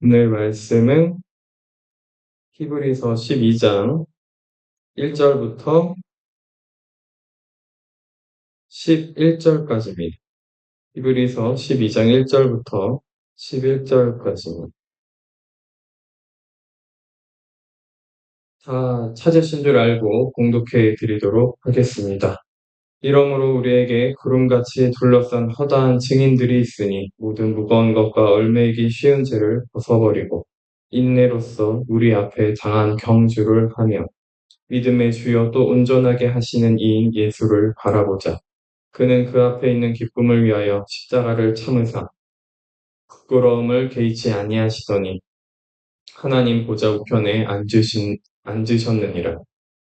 오늘 말씀은 히브리서 12장 1절부터 11절까지입니다. 히브리서 12장 1절부터 11절까지입니다. 다 찾으신 줄 알고 공독해 드리도록 하겠습니다. 이러므로 우리에게 구름같이 둘러싼 허다한 증인들이 있으니 모든 무거운 것과 얽매이기 쉬운 죄를 벗어버리고 인내로써 우리 앞에 당한 경주를 하며 믿음의 주여 또 온전하게 하시는 이인 예수를 바라보자. 그는 그 앞에 있는 기쁨을 위하여 십자가를 참으사 부끄러움을 개의치 아니하시더니 하나님 보좌 우편에 앉으셨느니라.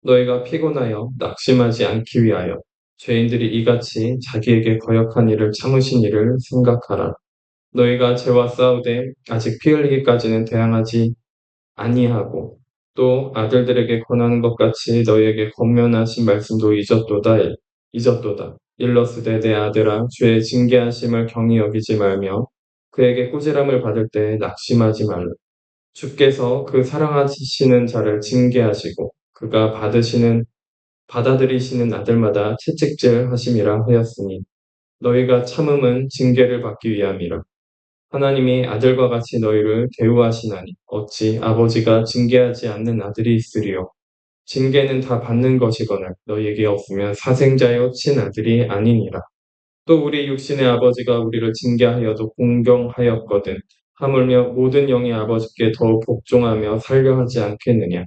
너희가 피곤하여 낙심하지 않기 위하여 죄인들이 이같이 자기에게 거역한 일을 참으신 일을 생각하라. 너희가 죄와 싸우되 아직 피 흘리기까지는 대항하지 아니하고 또 아들들에게 권하는 것 같이 너희에게 권면하신 말씀도 잊었도다. 일러스되 내 아들아 주의 징계하심을 경히 여기지 말며 그에게 꾸지람을 받을 때 낙심하지 말라. 주께서 그 사랑하시는 자를 징계하시고 그가 받아들이시는 아들마다 채찍질 하심이라 하였으니 너희가 참음은 징계를 받기 위함이라. 하나님이 아들과 같이 너희를 대우하시나니 어찌 아버지가 징계하지 않는 아들이 있으리요. 징계는 다 받는 것이거늘 너희에게 없으면 사생자여 친아들이 아니니라. 또 우리 육신의 아버지가 우리를 징계하여도 공경하였거든 하물며 모든 영의 아버지께 더욱 복종하며 살려 하지 않겠느냐.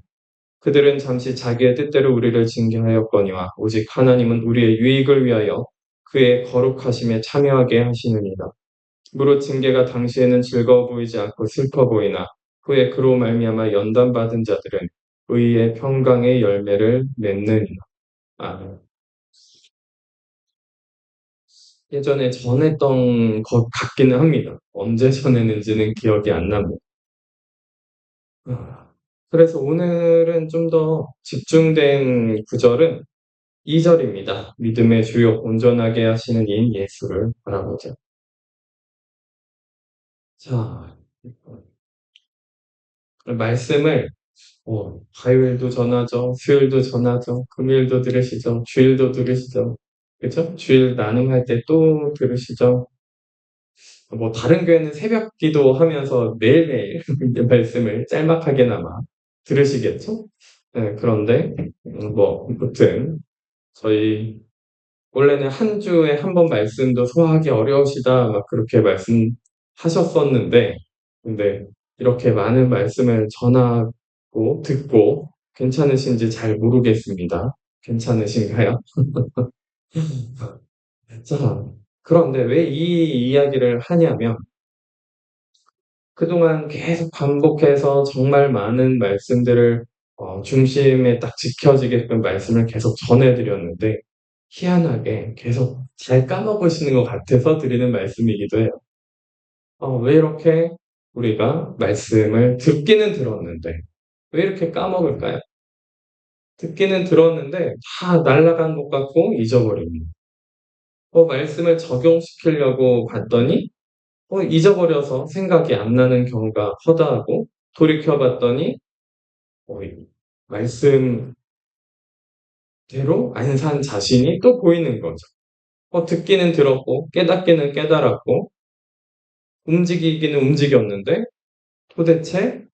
그들은 잠시 자기의 뜻대로 우리를 징계하였거니와 오직 하나님은 우리의 유익을 위하여 그의 거룩하심에 참여하게 하시느니라. 무릇 징계가 당시에는 즐거워 보이지 않고 슬퍼 보이나 후에 그로 말미암아 연단받은 자들은 의의 평강의 열매를 맺느니라. 아멘. 예전에 전했던 것 같기는 합니다. 언제 전했는지는 기억이 안 납니다. 그래서 오늘은 좀 더 집중된 구절은 2절입니다. 믿음의 주요 온전하게 하시는 이인 예수를 바라보자. 자, 말씀을 화요일도 전하죠. 수요일도 전하죠. 금요일도 들으시죠. 주일도 들으시죠. 그죠? 주일 나눔할 때 또 들으시죠. 뭐 다른 교회는 새벽 기도하면서 매일매일 말씀을 짤막하게나마 들으시겠죠? 네, 그런데 아무튼 저희 원래는 한 주에 한 번 말씀도 소화하기 어려우시다 막 그렇게 말씀하셨었는데 근데 이렇게 많은 말씀을 전하고 듣고 괜찮으신지 잘 모르겠습니다. 괜찮으신가요? 자, 그런데 왜 이 이야기를 하냐면 그동안 계속 반복해서 정말 많은 말씀들을 중심에 딱 지켜지게끔 말씀을 계속 전해드렸는데 희한하게 계속 잘 까먹으시는 것 같아서 드리는 말씀이기도 해요. 왜 이렇게 우리가 말씀을 듣기는 들었는데 왜 이렇게 까먹을까요? 듣기는 들었는데 다 날아간 것 같고 잊어버립니다. 말씀을 적용시키려고 봤더니 잊어버려서 생각이 안 나는 경우가 허다하고 돌이켜봤더니 이 말씀대로 안 산 자신이 또 보이는 거죠. 듣기는 들었고 깨닫기는 깨달았고 움직이기는 움직였는데 도대체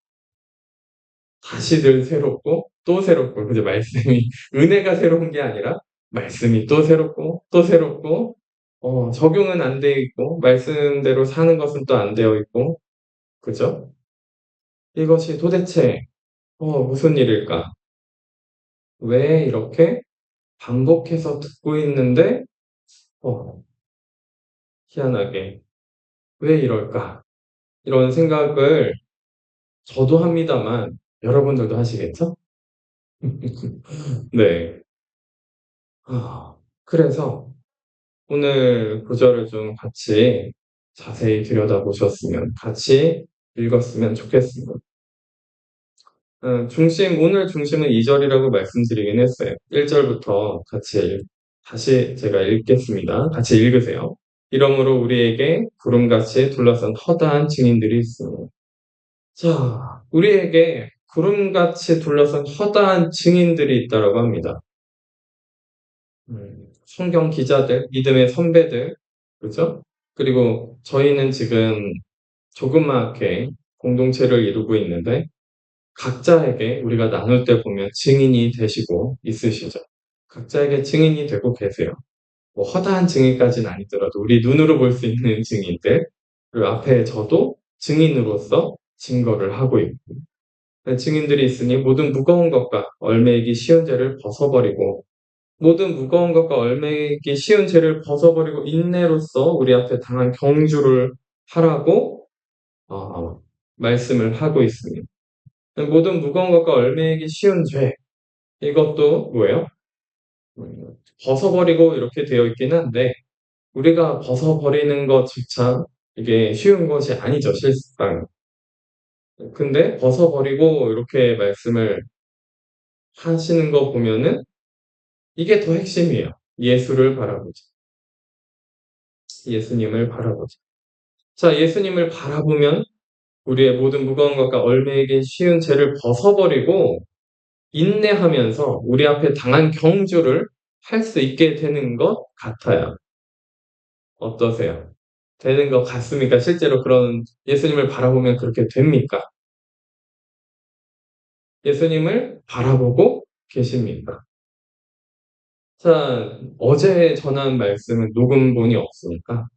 다시 늘 새롭고 또 새롭고 그죠? 말씀이 은혜가 새로운 게 아니라 말씀이 또 새롭고 또 새롭고 적용은 안 돼 있고 말씀대로 사는 것은 또 안 되어 있고 그죠? 이것이 도대체 무슨 일일까? 왜 이렇게 반복해서 듣고 있는데 어 희한하게 '왜 이럴까?' 이런 생각을 저도 합니다만 여러분들도 하시겠죠? 네. 그래서 오늘 구절을 좀 같이 자세히 들여다보셨으면 같이 읽었으면 좋겠습니다. 오늘 중심은 2 절이라고 말씀드리긴 했어요. 1 절부터 다시 제가 읽겠습니다. 같이 읽으세요. 이러므로 우리에게 구름같이 둘러싼 허다한 증인들이 있으니 자, 우리에게 구름같이 둘러싼 허다한 증인들이 있다라고 합니다. 성경 기자들, 믿음의 선배들, 그죠? 그리고 저희는 지금 조그맣게 공동체를 이루고 있는데 각자에게 우리가 나눌 때 보면 증인이 되시고 있으시죠. 각자에게 증인이 되고 계세요. 뭐 허다한 증인까지는 아니더라도 우리 눈으로 볼 수 있는 증인들, 그리고 앞에 저도 증인으로서 증거를 하고 있고, 증인들이 있으니 모든 무거운 것과 얽매이기 쉬운 죄를 벗어버리고, 모든 무거운 것과 얽매이기 쉬운 죄를 벗어버리고 인내로써 우리 앞에 당한 경주를 하라고 말씀을 하고 있습니다. 모든 무거운 것과 얽매이기 쉬운 죄, 이것도 뭐예요? 벗어버리고 이렇게 되어 있긴 한데 우리가 벗어버리는 것조차 이게 쉬운 것이 아니죠, 실상. 근데 벗어버리고 이렇게 말씀을 하시는 거 보면은 이게 더 핵심이에요. 예수를 바라보자. 예수님을 바라보자. 자, 예수님을 바라보면 우리의 모든 무거운 것과 얽매이기 쉬운 죄를 벗어버리고 인내하면서 우리 앞에 당한 경주를 할 수 있게 되는 것 같아요. 어떠세요? 되는 것 같습니까? 실제로 그런 예수님을 바라보면 그렇게 됩니까? 예수님을 바라보고 계십니까? 자, 어제 전한 말씀은 녹음본이 없으니까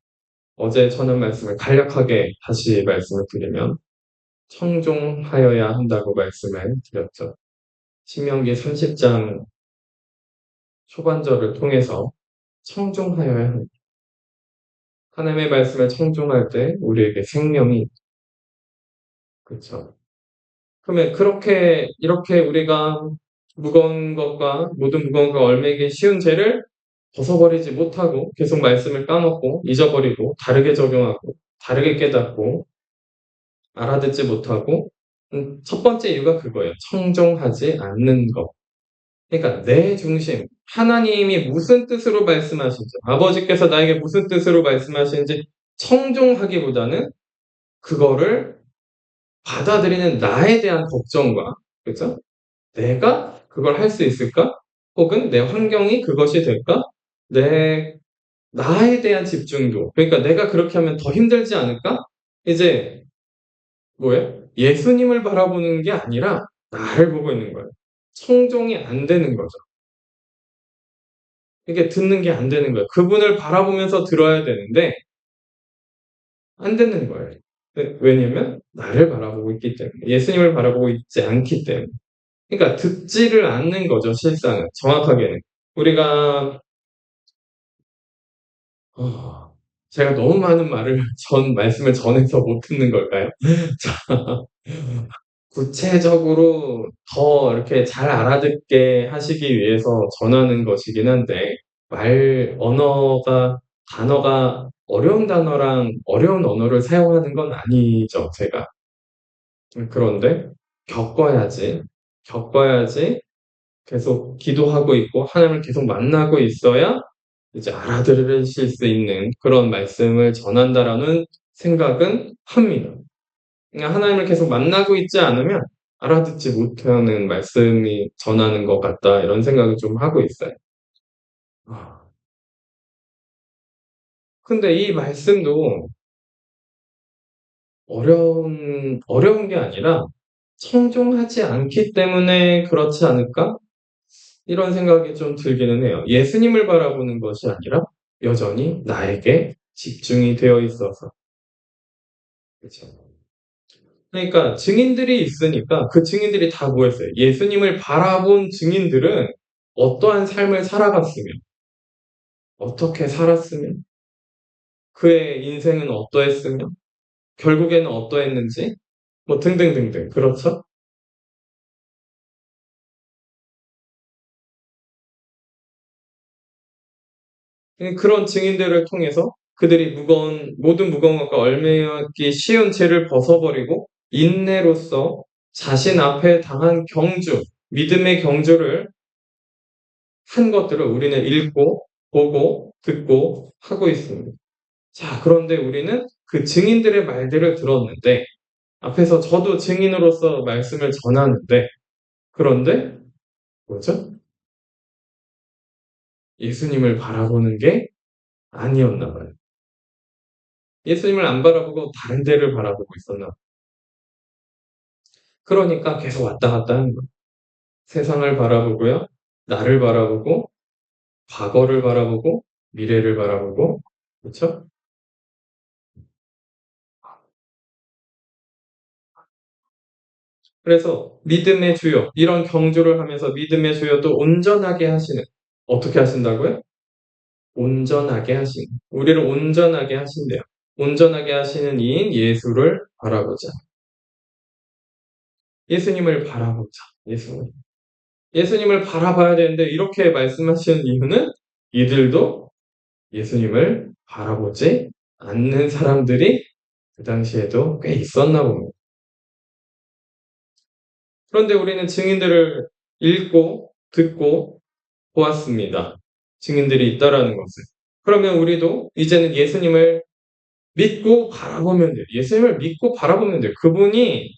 어제 전한 말씀을 간략하게 다시 말씀을 드리면 청종하여야 한다고 말씀을 드렸죠. 신명기 30장 초반절을 통해서 청종하여야 합니다. 하나님의 말씀을 청종할 때 우리에게 생명이 그렇죠. 그러면 그렇게 이렇게 우리가 무거운 것과 모든 무거운 것과 얽매이기 쉬운 죄를 벗어버리지 못하고 계속 말씀을 까먹고 잊어버리고 다르게 적용하고 다르게 깨닫고 알아듣지 못하고 첫 번째 이유가 그거예요. 청종하지 않는 것. 그러니까 내 중심, 하나님이 무슨 뜻으로 말씀하신지, 아버지께서 나에게 무슨 뜻으로 말씀하시는지 청종하기보다는 그거를 받아들이는 나에 대한 걱정과, 그죠? 내가 그걸 할 수 있을까? 혹은 내 환경이 그것이 될까? 나에 대한 집중도. 그러니까 내가 그렇게 하면 더 힘들지 않을까? 이제, 뭐예요? 예수님을 바라보는 게 아니라 나를 보고 있는 거예요. 청종이 안 되는 거죠. 이게 듣는 게 안 되는 거예요. 그분을 바라보면서 들어야 되는데, 안 되는 거예요. 왜냐면, 나를 바라보고 있기 때문에. 예수님을 바라보고 있지 않기 때문에. 그러니까 듣지를 않는 거죠, 실상은. 정확하게는. 우리가, 제가 너무 많은 말씀을 전해서 못 듣는 걸까요? 구체적으로 더 이렇게 잘 알아듣게 하시기 위해서 전하는 것이긴 한데, 단어가 어려운 단어랑 어려운 언어를 사용하는 건 아니죠, 제가. 그런데 겪어야지, 겪어야지 계속 기도하고 있고 하나님을 계속 만나고 있어야 이제 알아들으실 수 있는 그런 말씀을 전한다라는 생각은 합니다. 그냥 하나님을 계속 만나고 있지 않으면 알아듣지 못하는 말씀이 전하는 것 같다 이런 생각을 좀 하고 있어요. 아, 근데 이 말씀도 어려운 게 아니라 청종하지 않기 때문에 그렇지 않을까? 이런 생각이 좀 들기는 해요. 예수님을 바라보는 것이 아니라 여전히 나에게 집중이 되어 있어서. 그렇죠. 그러니까 증인들이 있으니까 그 증인들이 다 뭐였어요? 예수님을 바라본 증인들은 어떠한 삶을 살아갔으며, 어떻게 살았으며, 그의 인생은 어떠했으며, 결국에는 어떠했는지, 뭐 등등등등. 그렇죠? 그런 증인들을 통해서 그들이 모든 무거운 것과 얽매이기 쉬운 죄를 벗어버리고 인내로써 자신 앞에 당한 경주, 믿음의 경주를 한 것들을 우리는 읽고, 보고, 듣고 하고 있습니다. 자, 그런데 우리는 그 증인들의 말들을 들었는데, 앞에서 저도 증인으로서 말씀을 전하는데, 그런데 뭐죠? 예수님을 바라보는 게 아니었나 봐요. 예수님을 안 바라보고 다른 데를 바라보고 있었나 봐요. 그러니까 계속 왔다 갔다 하는 거예요. 세상을 바라보고요. 나를 바라보고, 과거를 바라보고, 미래를 바라보고, 그렇죠? 그래서 믿음의 주요, 이런 경주를 하면서 믿음의 주요도 온전하게 하시는, 어떻게 하신다고요? 온전하게 하시는, 우리를 온전하게 하신대요. 온전하게 하시는 이인 예수를 바라보자. 예수님을 바라보자. 예수님. 예수님을 바라봐야 되는데 이렇게 말씀하시는 이유는 이들도 예수님을 바라보지 않는 사람들이 그 당시에도 꽤 있었나 봅니다. 그런데 우리는 증인들을 읽고 듣고 보았습니다. 증인들이 있다라는 것을. 그러면 우리도 이제는 예수님을 믿고 바라보면 돼요. 예수님을 믿고 바라보면 돼요. 그분이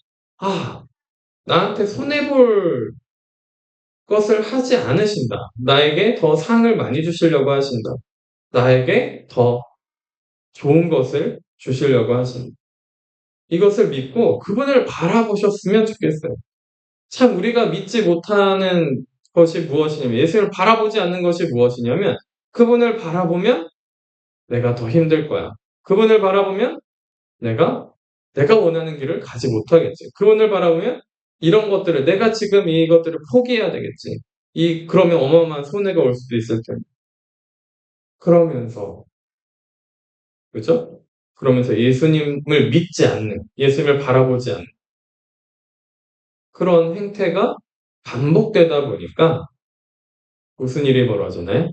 나한테 손해볼 것을 하지 않으신다. 나에게 더 상을 많이 주시려고 하신다. 나에게 더 좋은 것을 주시려고 하신다. 이것을 믿고 그분을 바라보셨으면 좋겠어요. 참 우리가 믿지 못하는 것이 무엇이냐면 예수를 바라보지 않는 것이 무엇이냐면 그분을 바라보면 내가 더 힘들 거야. 그분을 바라보면 내가 원하는 길을 가지 못하겠지. 그분을 바라보면 이런 것들을 내가 지금 이것들을 포기해야 되겠지. 그러면 어마어마한 손해가 올 수도 있을 텐데. 그러면서 그죠? 그러면서 예수님을 믿지 않는, 예수님을 바라보지 않는 그런 행태가 반복되다 보니까 무슨 일이 벌어지나요?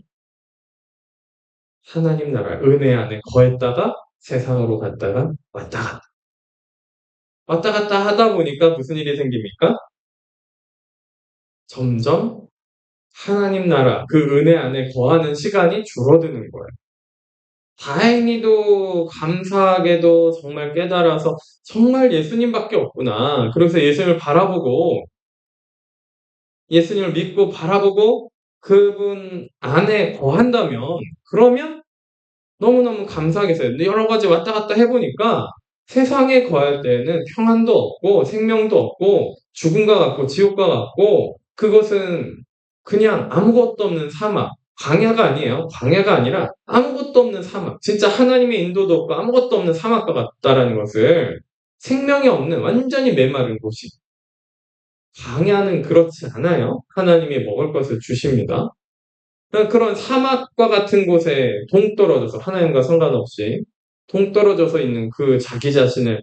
하나님 나라 은혜 안에 거했다가 세상으로 갔다가 왔다 갔다 하다 보니까 무슨 일이 생깁니까? 점점 하나님 나라 그 은혜 안에 거하는 시간이 줄어드는 거예요. 다행히도 감사하게도 정말 깨달아서 정말 예수님밖에 없구나. 그래서 예수님을 바라보고 예수님을 믿고 바라보고 그분 안에 거한다면 그러면 너무너무 감사하겠어요. 근데 여러 가지 왔다 갔다 해보니까 세상에 거할 때는 평안도 없고 생명도 없고 죽음과 같고 지옥과 같고 그것은 그냥 아무것도 없는 사막. 광야가 아니에요. 광야가 아니라 아무것도 없는 사막. 진짜 하나님의 인도도 없고 아무것도 없는 사막과 같다라는 것을 생명이 없는 완전히 메마른 곳이. 광야는 그렇지 않아요. 하나님이 먹을 것을 주십니다. 그런 사막과 같은 곳에 동떨어져서 하나님과 상관없이 동떨어져서 있는 그 자기 자신을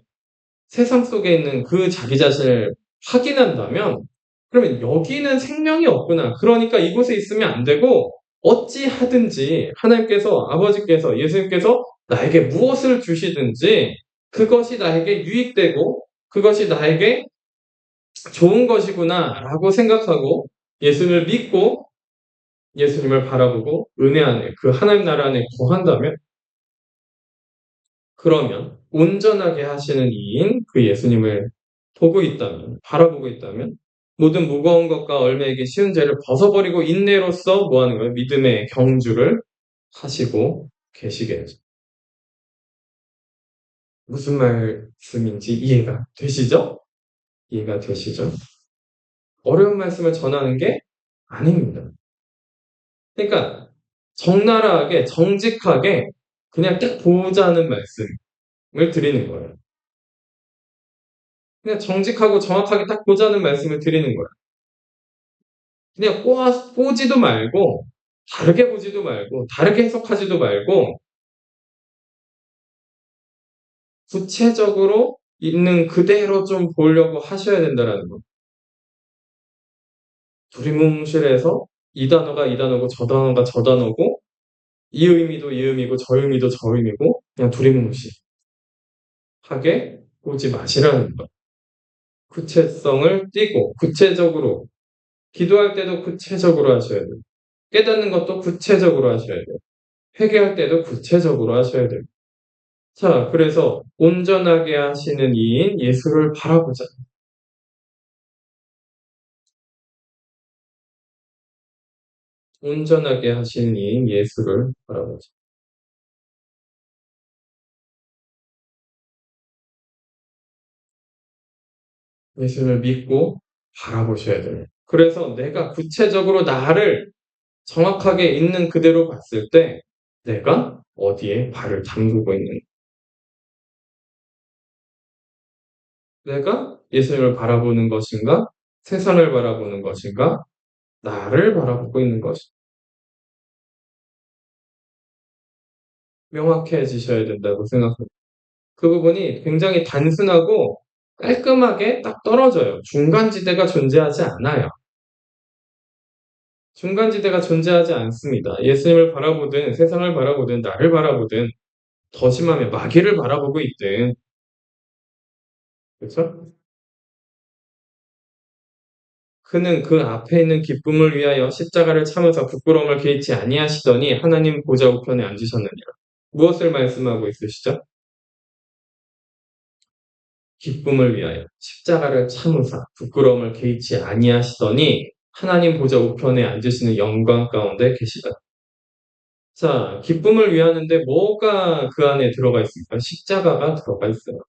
세상 속에 있는 그 자기 자신을 확인한다면 그러면 여기는 생명이 없구나. 그러니까 이곳에 있으면 안 되고 어찌 하든지 하나님께서 아버지께서 예수님께서 나에게 무엇을 주시든지 그것이 나에게 유익되고 그것이 나에게 좋은 것이구나라고 생각하고 예수님을 믿고 예수님을 바라보고 은혜 안에 그 하나님 나라 안에 거한다면 그러면 온전하게 하시는 이인 그 예수님을 보고 있다면 바라보고 있다면 모든 무거운 것과 얼매이기 쉬운 죄를 벗어버리고 인내로써 뭐 하는 거예요? 믿음의 경주를 하시고 계시겠죠. 무슨 말씀인지 이해가 되시죠? 이해가 되시죠? 어려운 말씀을 전하는 게 아닙니다. 그러니까 적나라하게 정직하게 그냥 딱 보자는 말씀을 드리는 거예요. 그냥 정직하고 정확하게 딱 보자는 말씀을 드리는 거예요. 그냥 꼬지도 말고 다르게 보지도 말고 다르게 해석하지도 말고 구체적으로 있는 그대로 좀 보려고 하셔야 된다는 거. 두리뭉실해서 이 단어가 이 단어고 저 단어가 저 단어고 이 의미도 이 의미고 저 의미도 저 의미고 그냥 두리뭉실하게 보지 마시라는 거. 구체성을 띠고 구체적으로 기도할 때도 구체적으로 하셔야 돼요. 깨닫는 것도 구체적으로 하셔야 돼요. 회개할 때도 구체적으로 하셔야 돼요. 자, 그래서 온전하게 하시는 이인 예수를 바라보자. 온전하게 하시는 이인 예수를 바라보자. 예수를 믿고 바라보셔야 돼요. 그래서 내가 구체적으로 나를 정확하게 있는 그대로 봤을 때 내가 어디에 발을 담그고 있는, 내가 예수님을 바라보는 것인가? 세상을 바라보는 것인가? 나를 바라보고 있는 것인가? 명확해지셔야 된다고 생각합니다. 그 부분이 굉장히 단순하고 깔끔하게 딱 떨어져요. 중간지대가 존재하지 않아요. 중간지대가 존재하지 않습니다. 예수님을 바라보든 세상을 바라보든 나를 바라보든 더 심하면 마귀를 바라보고 있든, 그렇죠? 그는 그 앞에 있는 기쁨을 위하여 십자가를 참으사 부끄러움을 개의치 아니하시더니 하나님 보좌 우편에 앉으셨느니라. 무엇을 말씀하고 있으시죠? 기쁨을 위하여 십자가를 참으사 부끄러움을 개의치 아니하시더니 하나님 보좌 우편에 앉으시는 영광 가운데 계시다. 자, 기쁨을 위하는데 뭐가 그 안에 들어가 있습니까? 십자가가 들어가 있어요.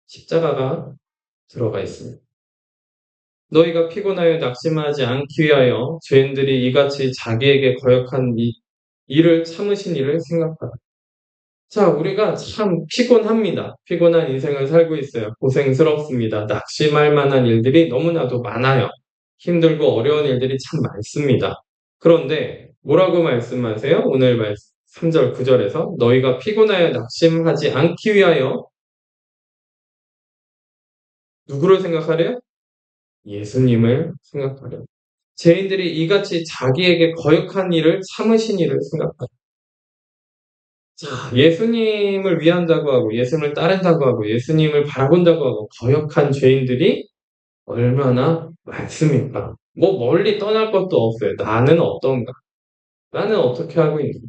십자가가 들어가 있습니다. 너희가 피곤하여 낙심하지 않기 위하여 죄인들이 이같이 자기에게 거역한 이 일을 참으신 일을 생각하라. 자, 우리가 참 피곤합니다. 피곤한 인생을 살고 있어요. 고생스럽습니다. 낙심할 만한 일들이 너무나도 많아요. 힘들고 어려운 일들이 참 많습니다. 그런데 뭐라고 말씀하세요? 오늘 말씀 3절, 9절에서 너희가 피곤하여 낙심하지 않기 위하여 누구를 생각하래요? 예수님을 생각하래요. 죄인들이 이같이 자기에게 거역한 일을 참으신 일을 생각하래요. 자, 예수님을 위한다고 하고 예수님을 따른다고 하고 예수님을 바라본다고 하고 거역한 죄인들이 얼마나 많습니까? 뭐 멀리 떠날 것도 없어요. 나는 어떤가? 나는 어떻게 하고 있는가?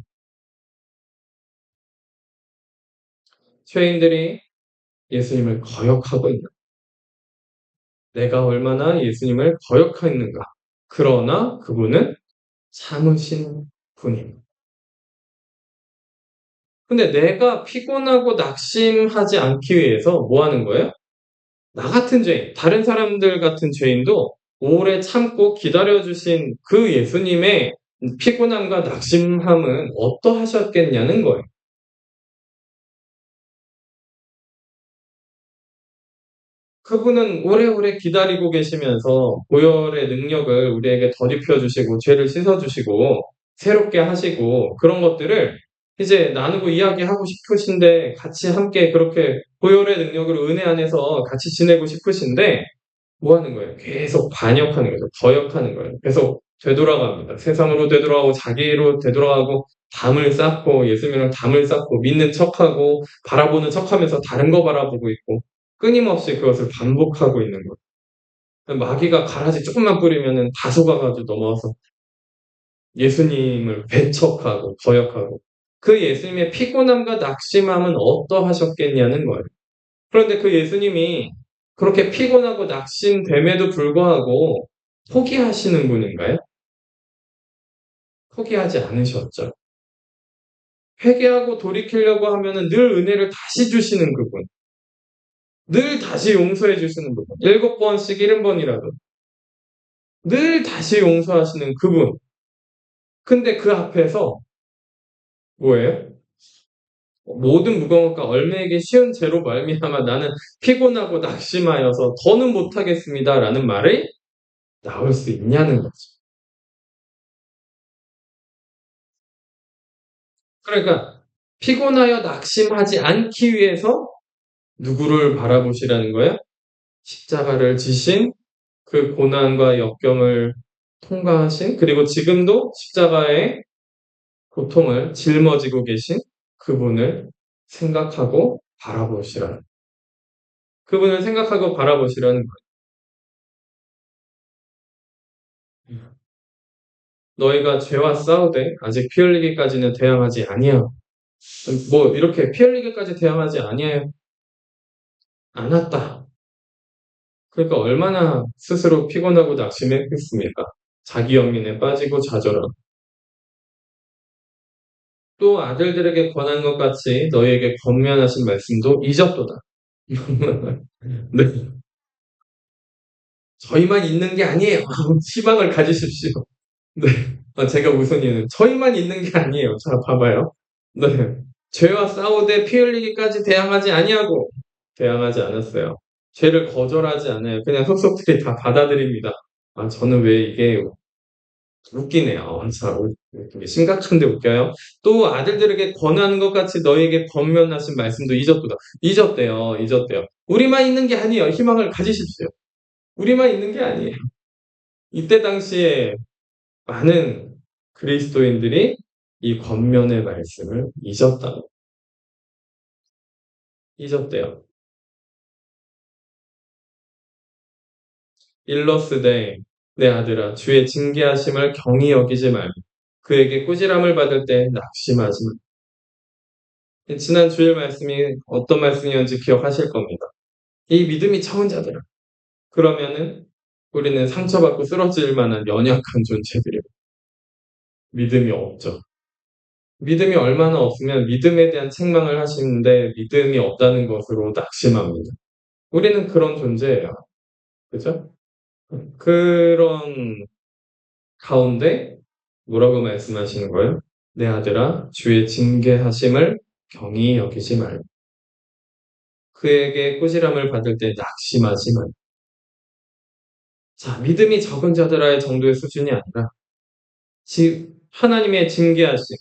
죄인들이 예수님을 거역하고 있는가? 내가 얼마나 예수님을 거역했는가? 그러나 그분은 참으신 분입니다. 근데 내가 피곤하고 낙심하지 않기 위해서 뭐 하는 거예요? 나 같은 죄인, 다른 사람들 같은 죄인도 오래 참고 기다려주신 그 예수님의 피곤함과 낙심함은 어떠하셨겠냐는 거예요. 그분은 오래오래 기다리고 계시면서 보혈의 능력을 우리에게 덧입혀 주시고 죄를 씻어 주시고 새롭게 하시고 그런 것들을 이제 나누고 이야기하고 싶으신데 같이 함께 그렇게 보혈의 능력으로 은혜 안에서 같이 지내고 싶으신데 뭐 하는 거예요? 계속 반역하는 거죠. 거역하는 거예요. 계속 되돌아갑니다. 세상으로 되돌아가고 자기로 되돌아가고 담을 쌓고 예수님이랑 담을 쌓고 믿는 척하고 바라보는 척하면서 다른 거 바라보고 있고 끊임없이 그것을 반복하고 있는 거예요. 마귀가 가라지 조금만 뿌리면은 다 속아가지고 넘어와서 예수님을 배척하고 거역하고 그 예수님의 피곤함과 낙심함은 어떠하셨겠냐는 거예요. 그런데 그 예수님이 그렇게 피곤하고 낙심됨에도 불구하고 포기하시는 분인가요? 포기하지 않으셨죠. 회개하고 돌이키려고 하면은 늘 은혜를 다시 주시는 그분. 늘 다시 용서해 주시는 그분. 7번씩 70번이라도. 늘 다시 용서하시는 그분. 근데 그 앞에서 뭐예요? 모든 무거움과 얼매이기 쉬운 죄로 말미암아 나는 피곤하고 낙심하여서 더는 못하겠습니다라는 말이 나올 수 있냐는 거죠. 그러니까 피곤하여 낙심하지 않기 위해서 누구를 바라보시라는 거예요? 십자가를 지신 그 고난과 역경을 통과하신 그리고 지금도 십자가의 고통을 짊어지고 계신 그분을 생각하고 바라보시라는 그분을 생각하고 바라보시라는 거예요. 너희가 죄와 싸우되 아직 피 흘리기까지는 대항하지 아니하고 뭐 이렇게 피 흘리게까지 대항하지 않았다. 그러니까 얼마나 스스로 피곤하고 낙심했겠습니까? 자기 연민에 빠지고 좌절하고. 또 아들들에게 권한 것 같이 너희에게 권면하신 말씀도 잊었도다. 네. 저희만 있는 게 아니에요. 희망을 가지십시오. 네. 제가 웃은 이유는 저희만 있는 게 아니에요. 자, 봐봐요. 네. 죄와 싸우되 피 흘리기까지 대항하지 아니하고 대항하지 않았어요. 죄를 거절하지 않아요. 그냥 속속들이 다 받아들입니다. 저는 왜 이게 웃기네요. 참 이게 심각한데 웃겨요. 또 아들들에게 권하는 것 같이 너희에게 권면하신 말씀도 잊었도다. 잊었대요. 우리만 있는 게 아니에요. 희망을 가지십시오. 우리만 있는 게 아니에요. 이때 당시에 많은 그리스도인들이 이 권면의 말씀을 잊었대요. 일러스되 내 아들아 주의 징계하심을 경히 여기지 말고 그에게 꾸지람을 받을 때 낙심하지 마. 지난 주일 말씀이 어떤 말씀이었는지 기억하실 겁니다. 이 믿음이 적은 자들아. 그러면은 우리는 상처받고 쓰러질 만한 연약한 존재들이에요. 믿음이 없죠. 믿음이 얼마나 없으면 믿음에 대한 책망을 하시는데 믿음이 없다는 것으로 낙심합니다. 우리는 그런 존재예요. 그죠? 그런 가운데 뭐라고 말씀하시는 거예요? 내 아들아, 주의 징계하심을 경히 여기지 말고 그에게 꾸지람을 받을 때 낙심하지 말고. 자, 믿음이 적은 자들아의 정도의 수준이 아니라 하나님의 징계하심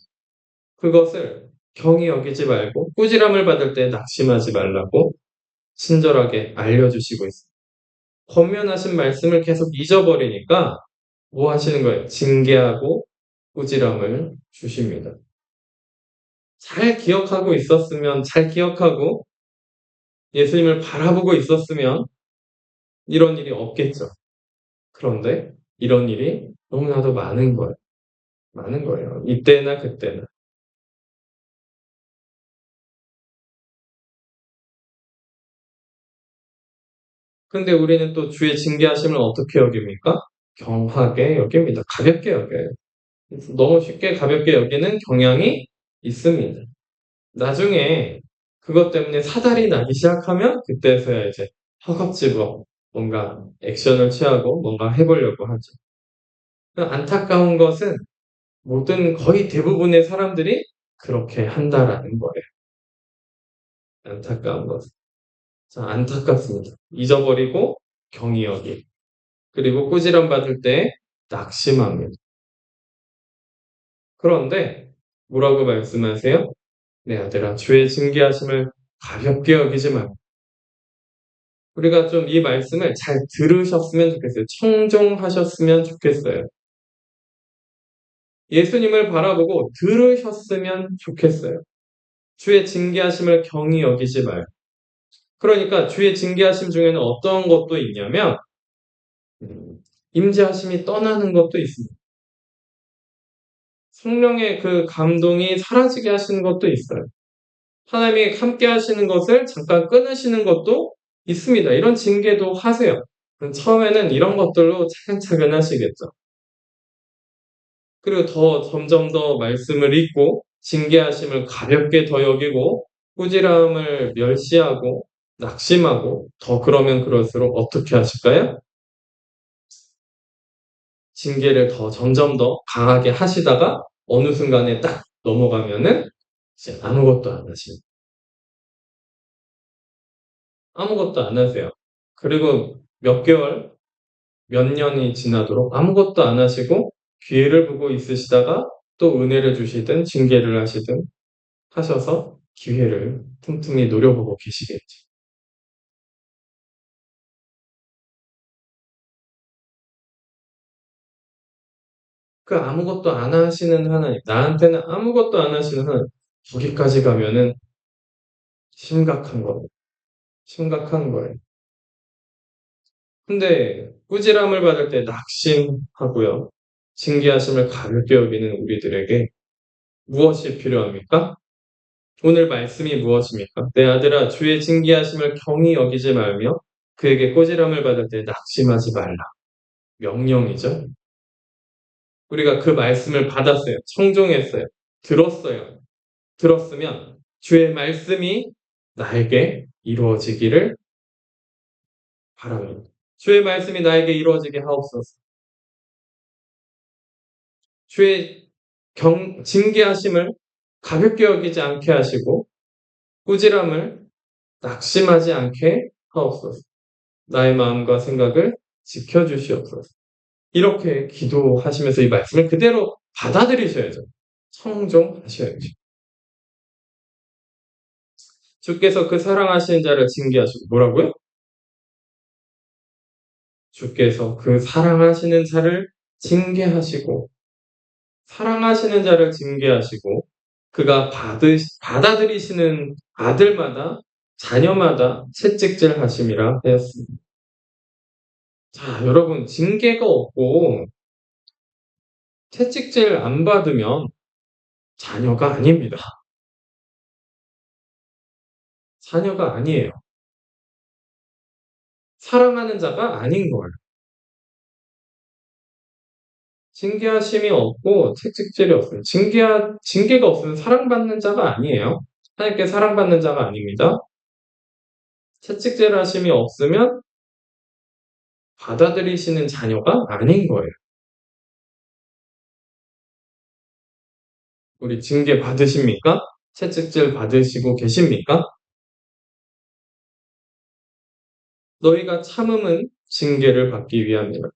그것을 경히 여기지 말고 꾸지람을 받을 때 낙심하지 말라고 친절하게 알려주시고 있습니다. 권면하신 말씀을 계속 잊어버리니까 뭐 하시는 거예요? 징계하고 꾸지람을 주십니다. 잘 기억하고 예수님을 바라보고 있었으면 이런 일이 없겠죠. 그런데 이런 일이 너무나도 많은 거예요. 많은 거예요. 이때나 그때나. 근데 우리는 또 주의 징계하심을 어떻게 여깁니까? 경하게 여깁니다. 가볍게 여겨요. 너무 쉽게 가볍게 여기는 경향이 있습니다. 나중에 그것 때문에 사달이 나기 시작하면 그때서야 이제 허겁지겁 뭔가 액션을 취하고 뭔가 해보려고 하죠. 안타까운 것은 거의 대부분의 사람들이 그렇게 한다라는 거예요. 안타까운 것은. 자, 안타깝습니다. 잊어버리고 경히 여기. 그리고 꾸지람 받을 때 낙심합니다. 그런데 뭐라고 말씀하세요? 내 아들아, 주의 징계하심을 가볍게 여기지 말고 우리가 좀 이 말씀을 잘 들으셨으면 좋겠어요. 청종하셨으면 좋겠어요. 예수님을 바라보고 들으셨으면 좋겠어요. 주의 징계하심을 경히 여기지 말고. 그러니까 주의 징계하심 중에는 어떤 것도 있냐면 임재하심이 떠나는 것도 있습니다. 성령의 그 감동이 사라지게 하시는 것도 있어요. 하나님이 함께 하시는 것을 잠깐 끊으시는 것도 있습니다. 이런 징계도 하세요. 처음에는 이런 것들로 차근차근 하시겠죠. 그리고 점점 더 말씀을 읽고 징계하심을 가볍게 더 여기고 꾸지람을 멸시하고 낙심하고 더 그러면 그럴수록 어떻게 하실까요? 징계를 점점 더 강하게 하시다가 어느 순간에 딱 넘어가면은 이제 아무것도 안 하시는 아무것도 안 하세요. 그리고 몇 개월, 몇 년이 지나도록 아무것도 안 하시고 기회를 보고 있으시다가 또 은혜를 주시든 징계를 하시든 하셔서 기회를 틈틈이 노려보고 계시겠지. 그 아무것도 안 하시는 하나님, 나한테는 아무것도 안 하시는 하나님, 거기까지 가면은 심각한 거예요. 심각한 거예요. 근데 꾸지람을 받을 때 낙심하고요. 징계하심을 가볍게 여기는 우리들에게 무엇이 필요합니까? 오늘 말씀이 무엇입니까? 내 아들아, 주의 징계하심을 경히 여기지 말며 그에게 꼬지람을 받을 때 낙심하지 말라. 명령이죠. 우리가 그 말씀을 받았어요. 청종했어요. 들었어요. 들었으면 주의 말씀이 나에게 이루어지기를 바랍니다. 주의 말씀이 나에게 이루어지게 하옵소서. 주의 징계하심을 가볍게 여기지 않게 하시고 꾸지람을 낙심하지 않게 하옵소서. 나의 마음과 생각을 지켜주시옵소서. 이렇게 기도하시면서 이 말씀을 그대로 받아들이셔야죠. 청종하셔야죠. 주께서 그 사랑하시는 자를 징계하시고 뭐라고요? 주께서 그 사랑하시는 자를 징계하시고 사랑하시는 자를 징계하시고 그가 받아들이시는 아들마다 자녀마다 채찍질 하심이라 하였습니다. 자, 여러분 징계가 없고 채찍질 안 받으면 자녀가 아닙니다. 자녀가 아니에요. 사랑하는 자가 아닌 거예요. 징계하심이 없고 채찍질이 없으면 징계가 없으면 사랑받는 자가 아니에요. 하나님께 사랑받는 자가 아닙니다. 채찍질 하심이 없으면 받아들이시는 자녀가 아닌 거예요. 우리 징계 받으십니까? 채찍질 받으시고 계십니까? 너희가 참음은 징계를 받기 위함이라.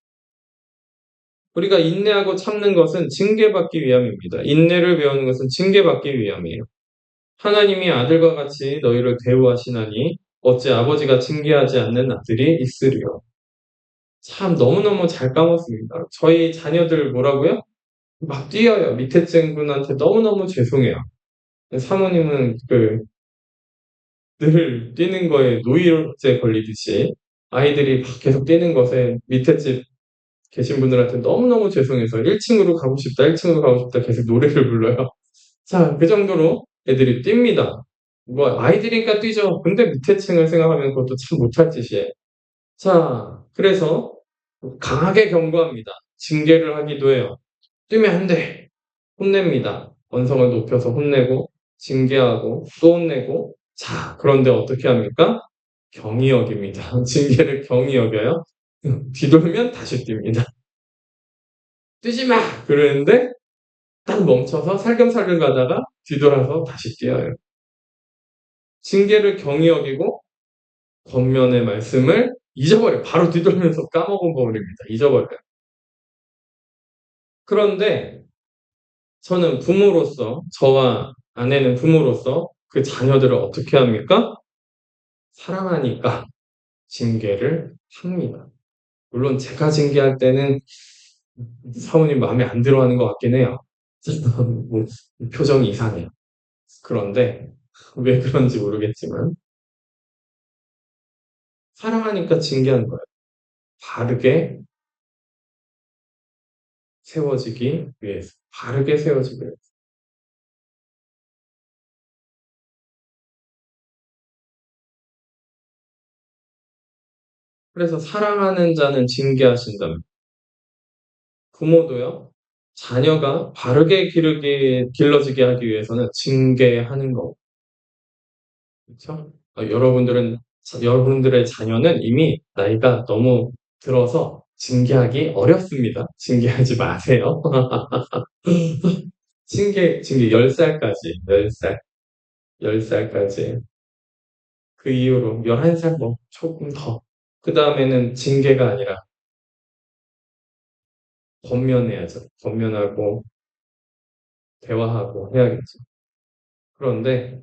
우리가 인내하고 참는 것은 징계받기 위함입니다. 인내를 배우는 것은 징계받기 위함이에요. 하나님이 아들과 같이 너희를 대우하시나니 어찌 아버지가 징계하지 않는 아들이 있으리요. 참 너무너무 잘 까먹습니다. 저희 자녀들 뭐라고요? 막 뛰어요. 밑에 친구한테 너무너무 죄송해요. 사모님은 늘 뛰는 거에 노이로제 걸리듯이 아이들이 막 계속 뛰는 것에 밑에 집 계신 분들한테 너무너무 죄송해서 1층으로 가고 싶다, 1층으로 가고 싶다 계속 노래를 불러요. 자, 그 정도로 애들이 뜁니다. 뭐 아이들이니까 뛰죠. 근데 밑에 층을 생각하면 그것도 참 못할 짓이에요. 자, 그래서 강하게 경고합니다. 징계를 하기도 해요. 뛰면 안 돼. 혼냅니다. 언성을 높여서 혼내고 징계하고 또 혼내고 자, 그런데 어떻게 합니까? 경히 여깁니다. 징계를 경히 여겨요. 뒤돌면 다시 뜁니다. 뛰지 마! 그러는데 딱 멈춰서 살금살금 가다가 뒤돌아서 다시 뛰어요. 징계를 경히 여기고 권면의 말씀을 잊어버려요. 바로 뒤돌면서 까먹은 버립니다. 잊어버려요. 그런데 저는 부모로서 저와 아내는 부모로서 그 자녀들을 어떻게 합니까? 사랑하니까 징계를 합니다. 물론 제가 징계할 때는 사모님 마음에 안 들어하는 것 같긴 해요. 뭐, 표정이 이상해요. 그런데 왜 그런지 모르겠지만 사랑하니까 징계하는 거예요. 바르게 세워지기 위해서. 바르게 세워지기 위해서. 그래서 사랑하는 자는 징계하신다면 부모도요. 자녀가 바르게 길러지게 하기 위해서는 징계하는 거. 그렇죠? 여러분들의 자녀는 이미 나이가 너무 들어서 징계하기 어렵습니다. 징계하지 마세요. 징계 10살까지, 10살, 10살까지. 그 이후로 11살 뭐 조금 더. 그 다음에는 징계가 아니라 권면해야죠. 권면하고 대화하고 해야겠죠. 그런데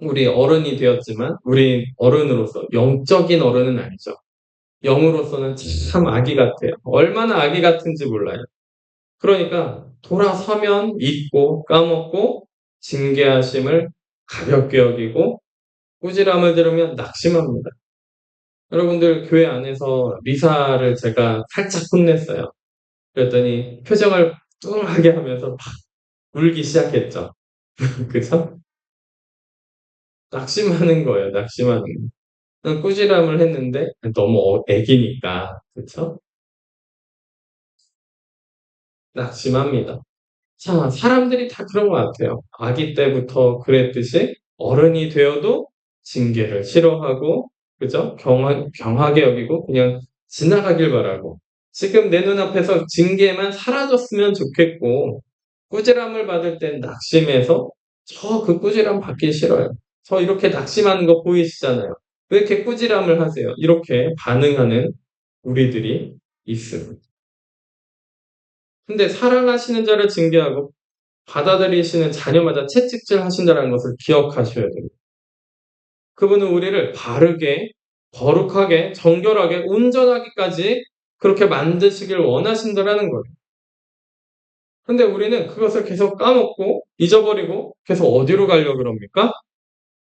우리 어른이 되었지만 우리 어른으로서 영적인 어른은 아니죠. 영으로서는 참 아기 같아요. 얼마나 아기 같은지 몰라요. 그러니까 돌아서면 잊고 까먹고 징계하심을 가볍게 여기고 꾸지람을 들으면 낙심합니다. 여러분들 교회 안에서 리사를 제가 살짝 혼냈어요. 그랬더니 표정을 뚱하게 하면서 막 울기 시작했죠. 그죠? 낙심하는 거예요. 낙심하는 거. 꾸지람을 했는데 너무 애기니까 그쵸? 낙심합니다. 자, 사람들이 다 그런 것 같아요. 아기 때부터 그랬듯이 어른이 되어도 징계를 싫어하고, 그죠? 경하게 여기고 그냥 지나가길 바라고. 지금 내 눈앞에서 징계만 사라졌으면 좋겠고, 꾸지람을 받을 땐 낙심해서 저 그 꾸지람 받기 싫어요. 저 이렇게 낙심하는 거 보이시잖아요. 왜 이렇게 꾸지람을 하세요? 이렇게 반응하는 우리들이 있습니다. 근데 사랑하시는 자를 징계하고 받아들이시는 자녀마다 채찍질 하신다는 것을 기억하셔야 됩니다. 그분은 우리를 바르게, 거룩하게, 정결하게, 온전하기까지 그렇게 만드시길 원하신다라는 거예요. 근데 우리는 그것을 계속 까먹고 잊어버리고 계속 어디로 가려고 그럽니까?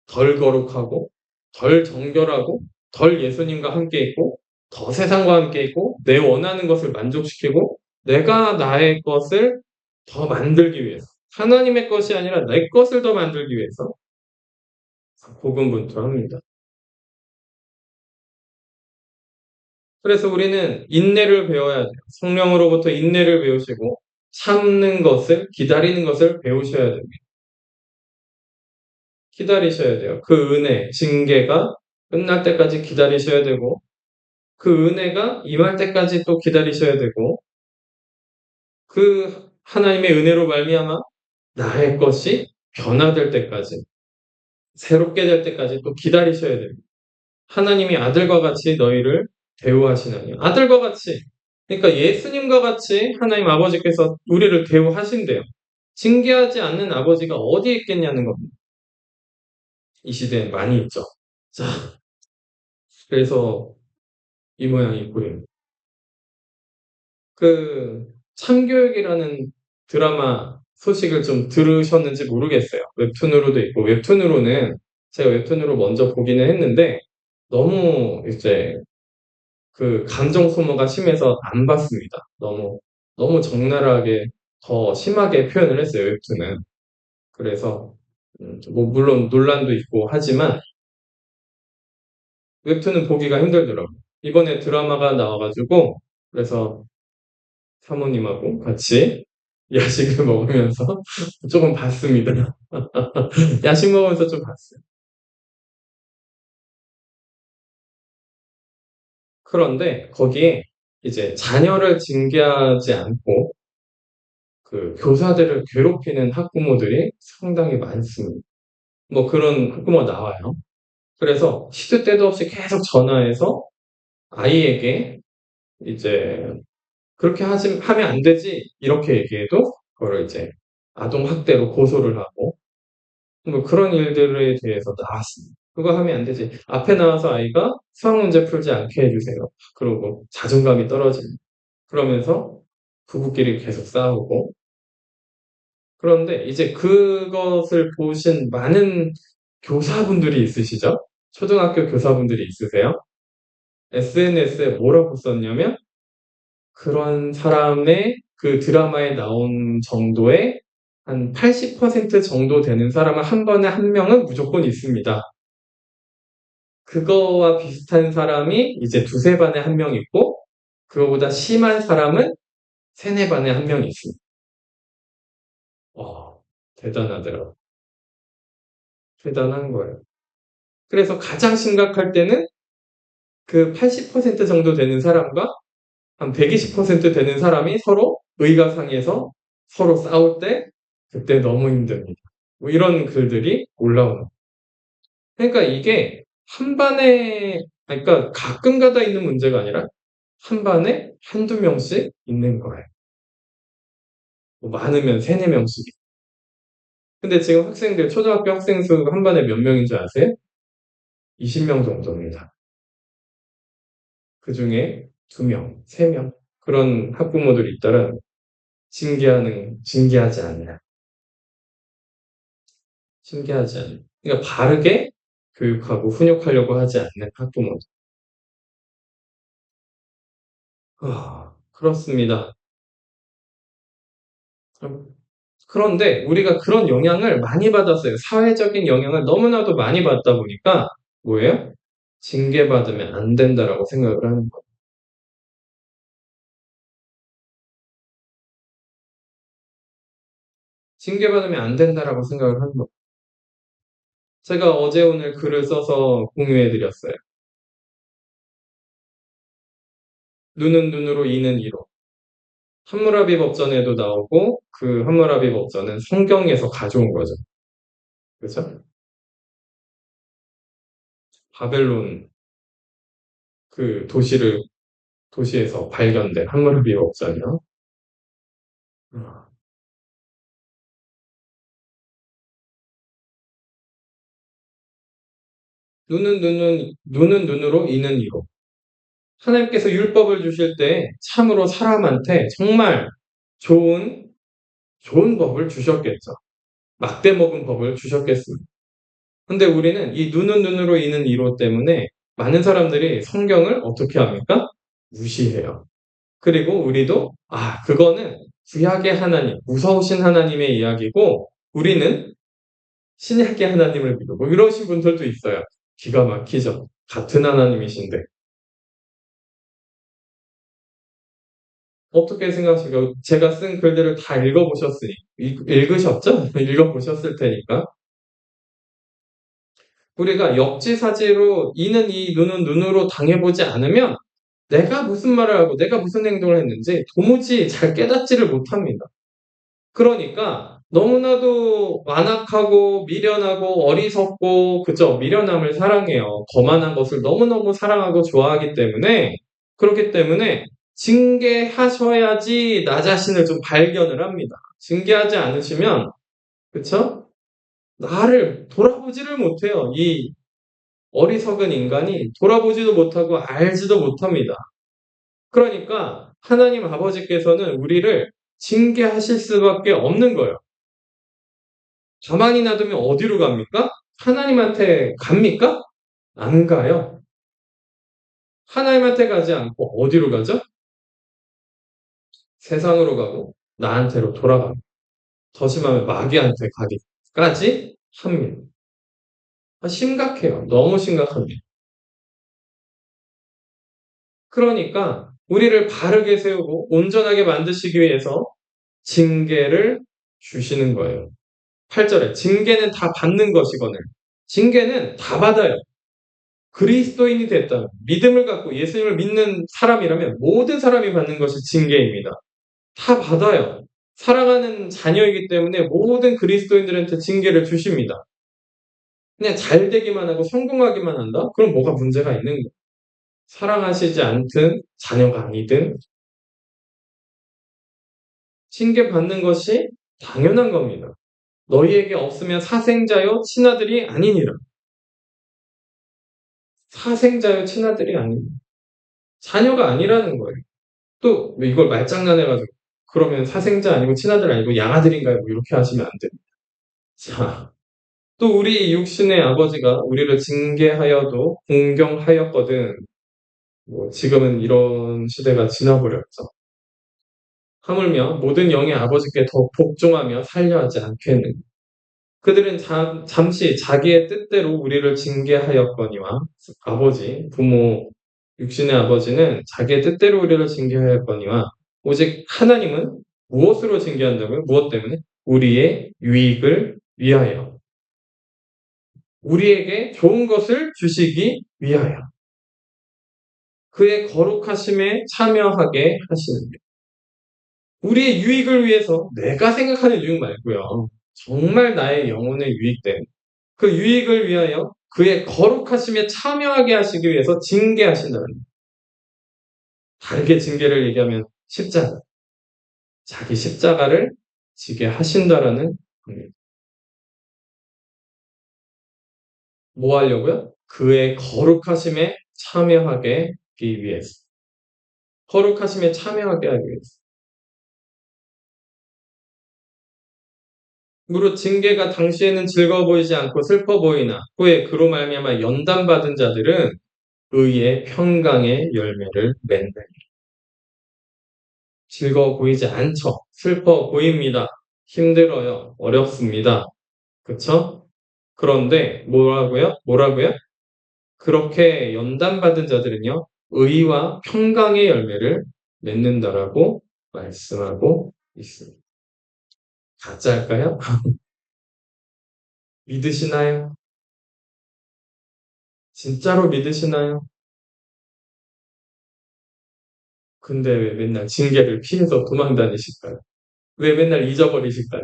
덜 거룩하고, 덜 정결하고, 덜 예수님과 함께 있고, 더 세상과 함께 있고, 내 원하는 것을 만족시키고, 내가 나의 것을 더 만들기 위해서, 하나님의 것이 아니라 내 것을 더 만들기 위해서 고군분투합니다. 그래서 우리는 인내를 배워야 돼요. 성령으로부터 인내를 배우시고, 참는 것을, 기다리는 것을 배우셔야 됩니다. 기다리셔야 돼요. 그 은혜, 징계가 끝날 때까지 기다리셔야 되고, 그 은혜가 임할 때까지 또 기다리셔야 되고 그 하나님의 은혜로 말미암아 나의 것이 변화될 때까지 새롭게 될 때까지 또 기다리셔야 됩니다. 하나님이 아들과 같이 너희를 대우하시나니 아들과 같이 그러니까 예수님과 같이 하나님 아버지께서 우리를 대우하신대요. 징계하지 않는 아버지가 어디에 있겠냐는 겁니다. 이 시대엔 많이 있죠. 자, 그래서 이 모양이 보입니다. 그 참교육이라는 드라마 소식을 좀 들으셨는지 모르겠어요. 웹툰으로도 있고 웹툰으로는 제가 웹툰으로 먼저 보기는 했는데 너무 이제 그 감정 소모가 심해서 안 봤습니다. 너무 적나라하게 더 심하게 표현을 했어요, 웹툰은. 그래서 뭐 물론 논란도 있고 하지만 웹툰은 보기가 힘들더라고요. 이번에 드라마가 나와가지고 그래서 사모님하고 같이 야식을 먹으면서 조금 봤습니다. 야식 먹으면서 좀 봤어요. 그런데 거기에 이제 자녀를 징계하지 않고 그 교사들을 괴롭히는 학부모들이 상당히 많습니다. 뭐 그런 학부모가 나와요. 그래서 시도 때도 없이 계속 전화해서 아이에게 이제 그렇게 하면 안 되지 이렇게 얘기해도 그걸 이제 아동 학대로 고소를 하고 뭐 그런 일들에 대해서 나왔습니다. 그거 하면 안 되지. 앞에 나와서 아이가 수학 문제 풀지 않게 해주세요. 그러고 자존감이 떨어집니다. 그러면서 부부끼리 계속 싸우고 그런데 이제 그것을 보신 많은 교사분들이 있으시죠? 초등학교 교사분들이 있으세요? SNS에 뭐라고 썼냐면 그런 사람의 그 드라마에 나온 정도의 한 80% 정도 되는 사람은 한 번에 한 명은 무조건 있습니다. 그거와 비슷한 사람이 이제 두세 반에 한 명 있고, 그거보다 심한 사람은 세네 반에 한 명 있습니다. 와, 대단하더라고요. 대단한 거예요. 그래서 가장 심각할 때는 그 80% 정도 되는 사람과 한 120% 되는 사람이 서로 의가상에서 서로 싸울 때 그때 너무 힘듭니다. 뭐 이런 글들이 올라오는. 그러니까 이게 한 반에, 그러니까 가끔 가다 있는 문제가 아니라 한 반에 한두 명씩 있는 거예요. 뭐 많으면 세네 명씩. 근데 지금 학생들, 초등학교 학생 수 한 반에 몇 명인 줄 아세요? 20명 정도입니다. 그 중에 2명, 3명. 그런 학부모들이 있더라. 징계하지 않냐. 징계하지 않냐. 그러니까 바르게 교육하고 훈육하려고 하지 않는 학부모들. 그렇습니다. 그런데 우리가 그런 영향을 많이 받았어요. 사회적인 영향을 너무나도 많이 받다 보니까 뭐예요? 징계받으면 안 된다라고 생각을 하는 거예요. 징계받으면 안 된다라고 생각을 하는 거예요. 제가 어제 오늘 글을 써서 공유해 드렸어요. 눈은 눈으로 이는 이로. 함무라비 법전에도 나오고 그 함무라비 법전은 성경에서 가져온 거죠. 그죠? 바벨론 그 도시에서 발견된 함무라비 법전이요. 아, 눈은 눈으로 이는 이로. 하나님께서 율법을 주실 때 참으로 사람한테 정말 좋은 좋은 법을 주셨겠죠. 막대 먹은 법을 주셨겠습니다. 근데 우리는 이 눈은 눈으로 이는 이로 때문에 많은 사람들이 성경을 어떻게 합니까? 무시해요. 그리고 우리도 그거는 구약의 하나님, 무서우신 하나님의 이야기고 우리는 신약의 하나님을 믿고 뭐 이러신 분들도 있어요. 기가 막히죠. 같은 하나님이신데 어떻게 생각하십니까? 제가 쓴 글들을 다 읽어보셨으니 읽으셨죠? 읽어보셨을 테니까 우리가 역지사지로 이는 이 눈은 눈으로 당해보지 않으면 내가 무슨 말을 하고 내가 무슨 행동을 했는지 도무지 잘 깨닫지를 못합니다. 그러니까 너무나도 완악하고 미련하고 어리석고 그죠? 미련함을 사랑해요. 거만한 것을 너무너무 사랑하고 좋아하기 때문에 그렇기 때문에 징계하셔야지 나 자신을 좀 발견을 합니다. 징계하지 않으시면 그쵸? 나를 돌아보지를 못해요. 이 어리석은 인간이 돌아보지도 못하고 알지도 못합니다. 그러니까 하나님 아버지께서는 우리를 징계하실 수밖에 없는 거예요. 가만히 놔두면 어디로 갑니까? 하나님한테 갑니까? 안 가요. 하나님한테 가지 않고 어디로 가죠? 세상으로 가고 나한테로 돌아갑니다. 더 심하면 마귀한테 가기까지 합니다. 심각해요. 너무 심각합니다. 그러니까 우리를 바르게 세우고 온전하게 만드시기 위해서 징계를 주시는 거예요. 8절에 징계는 다 받는 것이거늘. 징계는 다 받아요. 그리스도인이 됐다면 믿음을 갖고 예수님을 믿는 사람이라면 모든 사람이 받는 것이 징계입니다. 다 받아요. 사랑하는 자녀이기 때문에 모든 그리스도인들한테 징계를 주십니다. 그냥 잘 되기만 하고 성공하기만 한다? 그럼 뭐가 문제가 있는 거예요. 사랑하시지 않든 자녀가 아니든 징계받는 것이 당연한 겁니다. 너희에게 없으면 사생자요 친아들이 아니니라. 사생자요 친아들이 아닙니다. 자녀가 아니라는 거예요. 또 이걸 말장난해가지고 그러면 사생자 아니고 친아들 아니고 양아들인가요? 뭐 이렇게 하시면 안 됩니다. 자, 또 우리 육신의 아버지가 우리를 징계하여도 공경하였거든. 뭐 지금은 이런 시대가 지나버렸죠. 하물며 모든 영의 아버지께 더 복종하며 살려하지 않겠는. 그들은 잠시 자기의 뜻대로 우리를 징계하였거니와 아버지, 부모, 육신의 아버지는 자기의 뜻대로 우리를 징계하였거니와 오직 하나님은 무엇으로 징계한다고요? 무엇 때문에? 우리의 유익을 위하여. 우리에게 좋은 것을 주시기 위하여. 그의 거룩하심에 참여하게 하시는 것. 우리의 유익을 위해서 내가 생각하는 유익 말고요. 정말 나의 영혼의 유익 때문에. 그 유익을 위하여 그의 거룩하심에 참여하게 하시기 위해서 징계하신다는 거예요. 다르게 징계를 얘기하면 십자가. 자기 십자가를 지게 하신다라는 겁니다. 뭐 하려고요? 그의 거룩하심에 참여하게 하기 위해서. 거룩하심에 참여하게 하기 위해서. 무릇 징계가 당시에는 즐거워 보이지 않고 슬퍼 보이나 후에 그로 말미암아 연단받은 자들은 의의 평강의 열매를 맺는. 즐거워 보이지 않죠. 슬퍼 보입니다. 힘들어요. 어렵습니다. 그쵸? 그런데 뭐라고요? 뭐라고요? 그렇게 연단받은 자들은요, 의와 평강의 열매를 맺는다라고 말씀하고 있습니다. 가짜일까요? 믿으시나요? 진짜로 믿으시나요? 근데 왜 맨날 징계를 피해서 도망 다니실까요? 왜 맨날 잊어버리실까요?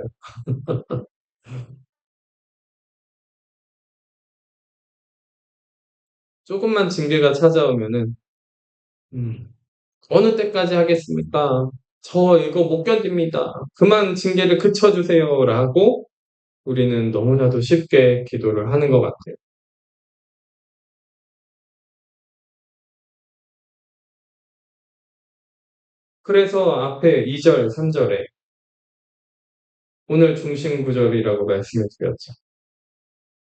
조금만 징계가 찾아오면은, 음, 어느 때까지 하겠습니까? 저 이거 못 견딥니다. 그만 징계를 그쳐주세요. 라고 우리는 너무나도 쉽게 기도를 하는 것 같아요. 그래서 앞에 2절, 3절에 오늘 중심 구절이라고 말씀을 드렸죠.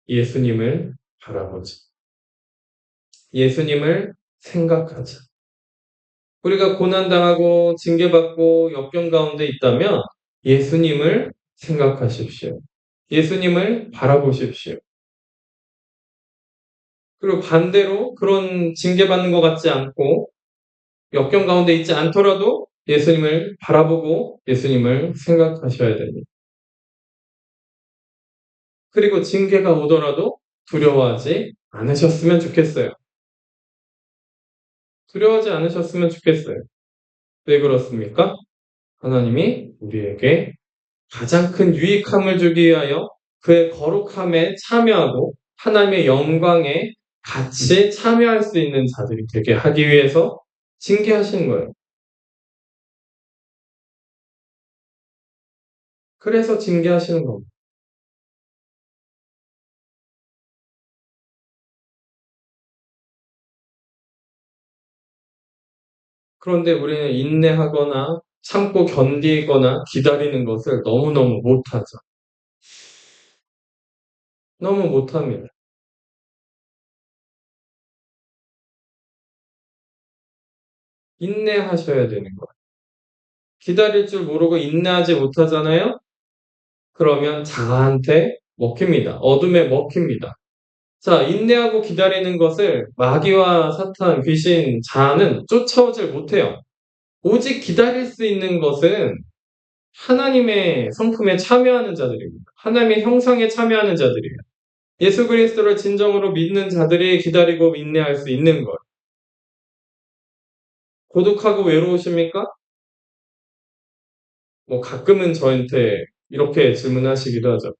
예수님을 바라보자. 예수님을 생각하자. 우리가 고난당하고 징계받고 역경 가운데 있다면 예수님을 생각하십시오. 예수님을 바라보십시오. 그리고 반대로 그런 징계받는 것 같지 않고 역경 가운데 있지 않더라도 예수님을 바라보고 예수님을 생각하셔야 됩니다. 그리고 징계가 오더라도 두려워하지 않으셨으면 좋겠어요. 두려워하지 않으셨으면 좋겠어요. 왜 그렇습니까? 하나님이 우리에게 가장 큰 유익함을 주기 위하여 그의 거룩함에 참여하고 하나님의 영광에 같이 참여할 수 있는 자들이 되게 하기 위해서 징계하신 거예요. 그래서 징계하시는 겁니다. 그런데 우리는 인내하거나 참고 견디거나 기다리는 것을 너무너무 못하죠. 너무 못합니다. 인내하셔야 되는 거예요. 기다릴 줄 모르고 인내하지 못하잖아요? 그러면 자아한테 먹힙니다. 어둠에 먹힙니다. 자, 인내하고 기다리는 것을 마귀와 사탄, 귀신, 자아는 쫓아오질 못해요. 오직 기다릴 수 있는 것은 하나님의 성품에 참여하는 자들입니다. 하나님의 형상에 참여하는 자들이에요. 예수 그리스도를 진정으로 믿는 자들이 기다리고 인내할 수 있는 것. 고독하고 외로우십니까? 뭐 가끔은 저한테 이렇게 질문하시기도 하죠.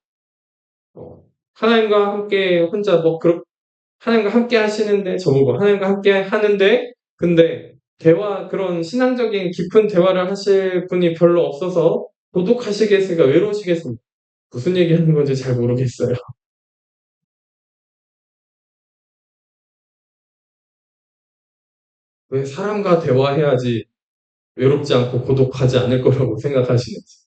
하나님과 함께 혼자 하나님과 함께 하시는데 저보고 하나님과 함께 하는데 근데 그런 신앙적인 깊은 대화를 하실 분이 별로 없어서 고독하시겠습니까? 외로우시겠습니까? 무슨 얘기하는 건지 잘 모르겠어요. 왜 사람과 대화해야지 외롭지 않고 고독하지 않을 거라고 생각하시는지.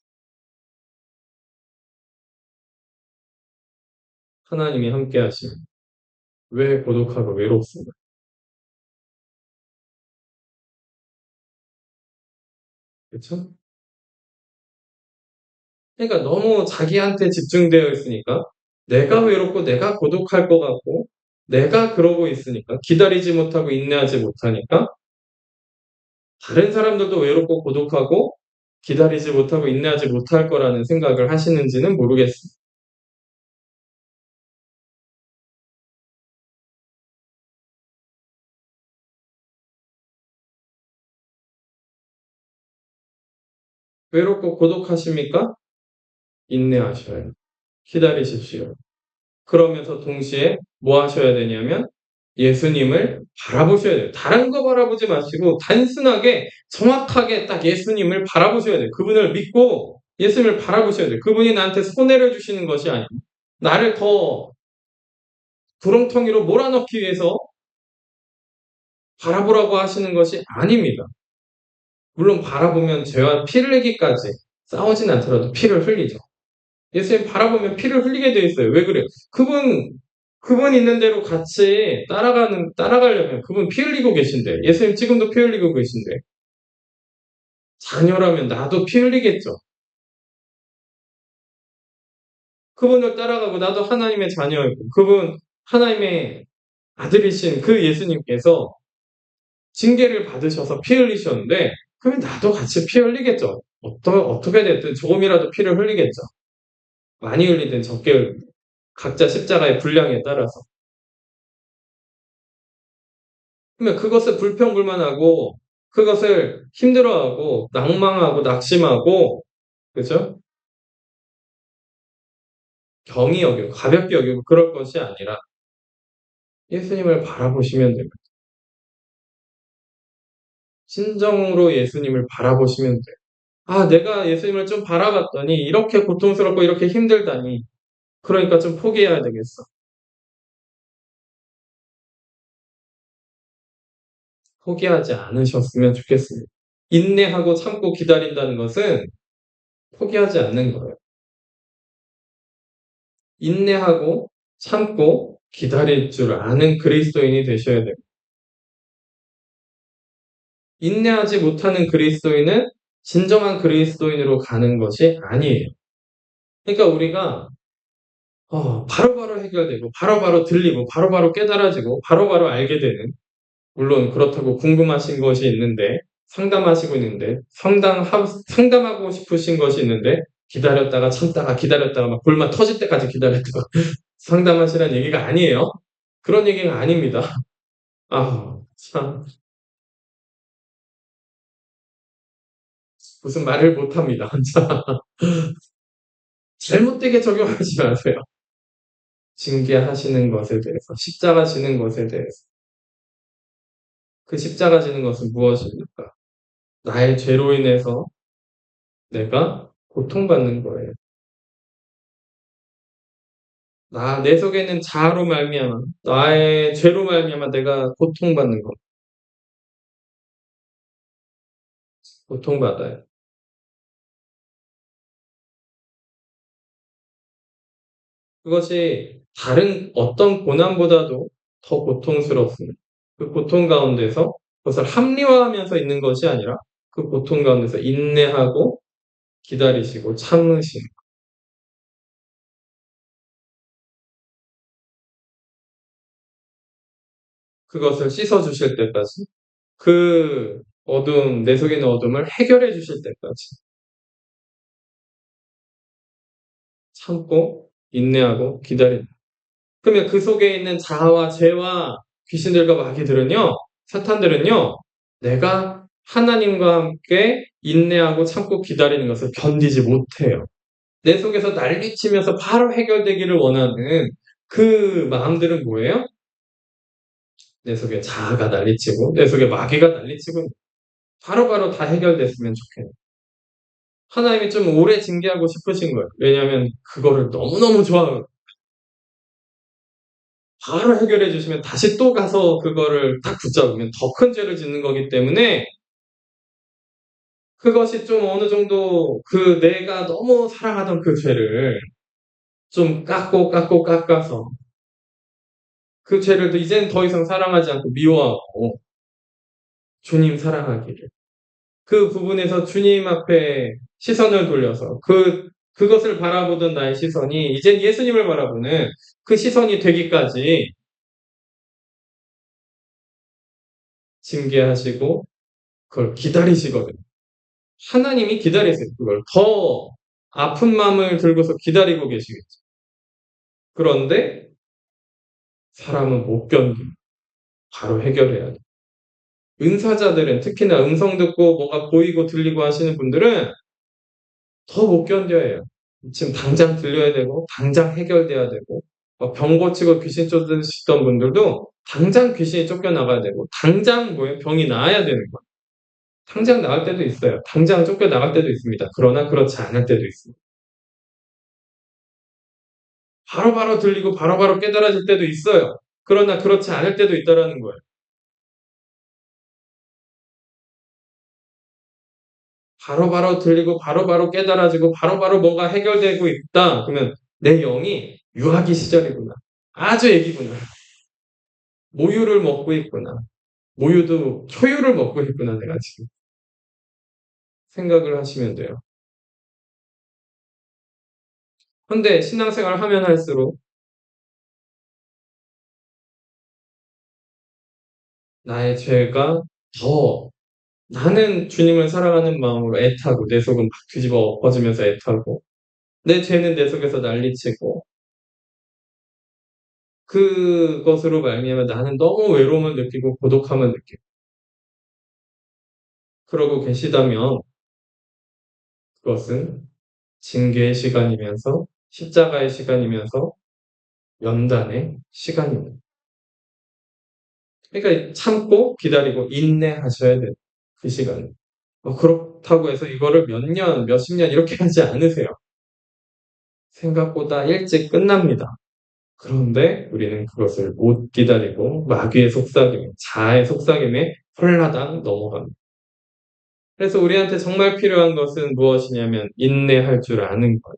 하나님이 함께 하시면 왜 고독하고 외롭습니까? 그렇죠? 그러니까 너무 자기한테 집중되어 있으니까 내가 외롭고 내가 고독할 것 같고 내가 그러고 있으니까 기다리지 못하고 인내하지 못하니까 다른 사람들도 외롭고 고독하고 기다리지 못하고 인내하지 못할 거라는 생각을 하시는지는 모르겠습니다. 외롭고 고독하십니까? 인내하셔요. 기다리십시오. 그러면서 동시에 뭐 하셔야 되냐면 예수님을 바라보셔야 돼요. 다른 거 바라보지 마시고 단순하게 정확하게 딱 예수님을 바라보셔야 돼요. 그분을 믿고 예수님을 바라보셔야 돼요. 그분이 나한테 손해를 주시는 것이 아니고 나를 더 구렁텅이로 몰아넣기 위해서 바라보라고 하시는 것이 아닙니다. 물론 바라보면 죄와 피를 흘리기까지 싸우진 않더라도 피를 흘리죠. 예수님 바라보면 피를 흘리게 돼 있어요. 왜 그래요? 그분 있는 대로 같이 따라가려면 그분 피 흘리고 계신데, 예수님 지금도 피 흘리고 계신데, 자녀라면 나도 피 흘리겠죠. 그분을 따라가고 나도 하나님의 자녀이고 그분 하나님의 아들이신 그 예수님께서 징계를 받으셔서 피 흘리셨는데 그러면 나도 같이 피 흘리겠죠. 어떻게 됐든 조금이라도 피를 흘리겠죠. 많이 흘리든 적게 흘리든 각자 십자가의 분량에 따라서. 그러면 그것을 불평불만하고 그것을 힘들어하고 낭망하고 낙심하고 그죠? 경히 여기고 가볍게 여기고 그럴 것이 아니라 예수님을 바라보시면 됩니다. 진정으로 예수님을 바라보시면 돼요. 아, 내가 예수님을 좀 바라봤더니 이렇게 고통스럽고 이렇게 힘들다니. 그러니까 좀 포기해야 되겠어. 포기하지 않으셨으면 좋겠습니다. 인내하고 참고 기다린다는 것은 포기하지 않는 거예요. 인내하고 참고 기다릴 줄 아는 그리스도인이 되셔야 돼요. 인내하지 못하는 그리스도인은 진정한 그리스도인으로 가는 것이 아니에요. 그러니까 우리가 바로바로 해결되고 바로바로 들리고 바로바로 깨달아지고 바로바로 알게 되는 물론 그렇다고 궁금하신 것이 있는데 상담하시고 있는데 상담하고 싶으신 것이 있는데 기다렸다가 참다가 기다렸다가 막 불만 터질 때까지 기다렸다가 상담하시라는 얘기가 아니에요. 그런 얘기가 아닙니다. 아, 참 무슨 말을 못합니다. 잘못되게 적용하지 마세요. 징계하시는 것에 대해서 십자가 지는 것에 대해서 그 십자가 지는 것은 무엇입니까? 나의 죄로 인해서 내가 고통받는 거예요. 내 속에 있는 자아로 말미암아 나의 죄로 말미암아 내가 고통받는 것, 고통받아요. 그것이 다른 어떤 고난보다도 더 고통스럽습니다. 그 고통 가운데서 그것을 합리화하면서 있는 것이 아니라 그 고통 가운데서 인내하고 기다리시고 참으시는 그것을 씻어 주실 때까지 그 내 속에 있는 어둠을 해결해 주실 때까지 참고 인내하고 기다린다. 그러면 그 속에 있는 자아와 죄와 귀신들과 마귀들은요, 사탄들은요, 내가 하나님과 함께 인내하고 참고 기다리는 것을 견디지 못해요. 내 속에서 난리치면서 바로 해결되기를 원하는 그 마음들은 뭐예요? 내 속에 자아가 난리치고, 내 속에 마귀가 난리치고, 바로바로 다 해결됐으면 좋겠네요. 하나님이 좀 오래 징계하고 싶으신 거예요. 왜냐하면 그거를 너무너무 좋아하고 바로 해결해 주시면 다시 또 가서 그거를 딱 붙잡으면 더 큰 죄를 짓는 거기 때문에 그것이 좀 어느 정도 내가 너무 사랑하던 그 죄를 좀 깎아서 그 죄를 이제는 더 이상 사랑하지 않고 미워하고 주님 사랑하기를. 그 부분에서 주님 앞에 시선을 돌려서 그것을 바라보던 나의 시선이 이제 예수님을 바라보는 그 시선이 되기까지 징계하시고 그걸 기다리시거든요. 하나님이 기다리세요. 그걸 더 아픈 마음을 들고서 기다리고 계시겠죠. 그런데 사람은 못 견디고 바로 해결해야 돼. 은사자들은 특히나 음성 듣고 뭐가 보이고 들리고 하시는 분들은 더 못 견뎌해요. 지금 당장 들려야 되고 당장 해결돼야 되고 병 고치고 귀신 쫓으시던 분들도 당장 귀신이 쫓겨나가야 되고 당장 병이 나아야 되는 거예요. 당장 나을 때도 있어요. 당장 쫓겨나갈 때도 있습니다. 그러나 그렇지 않을 때도 있습니다. 바로바로 들리고 바로바로 깨달아질 때도 있어요. 그러나 그렇지 않을 때도 있다라는 거예요. 바로바로 들리고 바로바로 깨달아지고 바로바로 뭔가 해결되고 있다. 그러면 내 영이 유아기 시절이구나. 아주 애기구나. 모유를 먹고 있구나. 모유도 초유를 먹고 있구나. 내가 지금 생각을 하시면 돼요. 근데 신앙생활 하면 할수록 나의 죄가 더 나는 주님을 사랑하는 마음으로 애타고 내 속은 막 뒤집어 엎어지면서 애타고 내 죄는 내 속에서 난리치고 그것으로 말미암아 나는 너무 외로움을 느끼고 고독함을 느끼고 그러고 계시다면 그것은 징계의 시간이면서 십자가의 시간이면서 연단의 시간입니다. 그러니까 참고 기다리고 인내하셔야 돼요. 그 시간을. 그렇다고 해서 이거를 몇 년, 몇십 년 이렇게 하지 않으세요. 생각보다 일찍 끝납니다. 그런데 우리는 그것을 못 기다리고 마귀의 속삭임, 자아의 속삭임에 홀라당 넘어갑니다. 그래서 우리한테 정말 필요한 것은 무엇이냐면 인내할 줄 아는 것,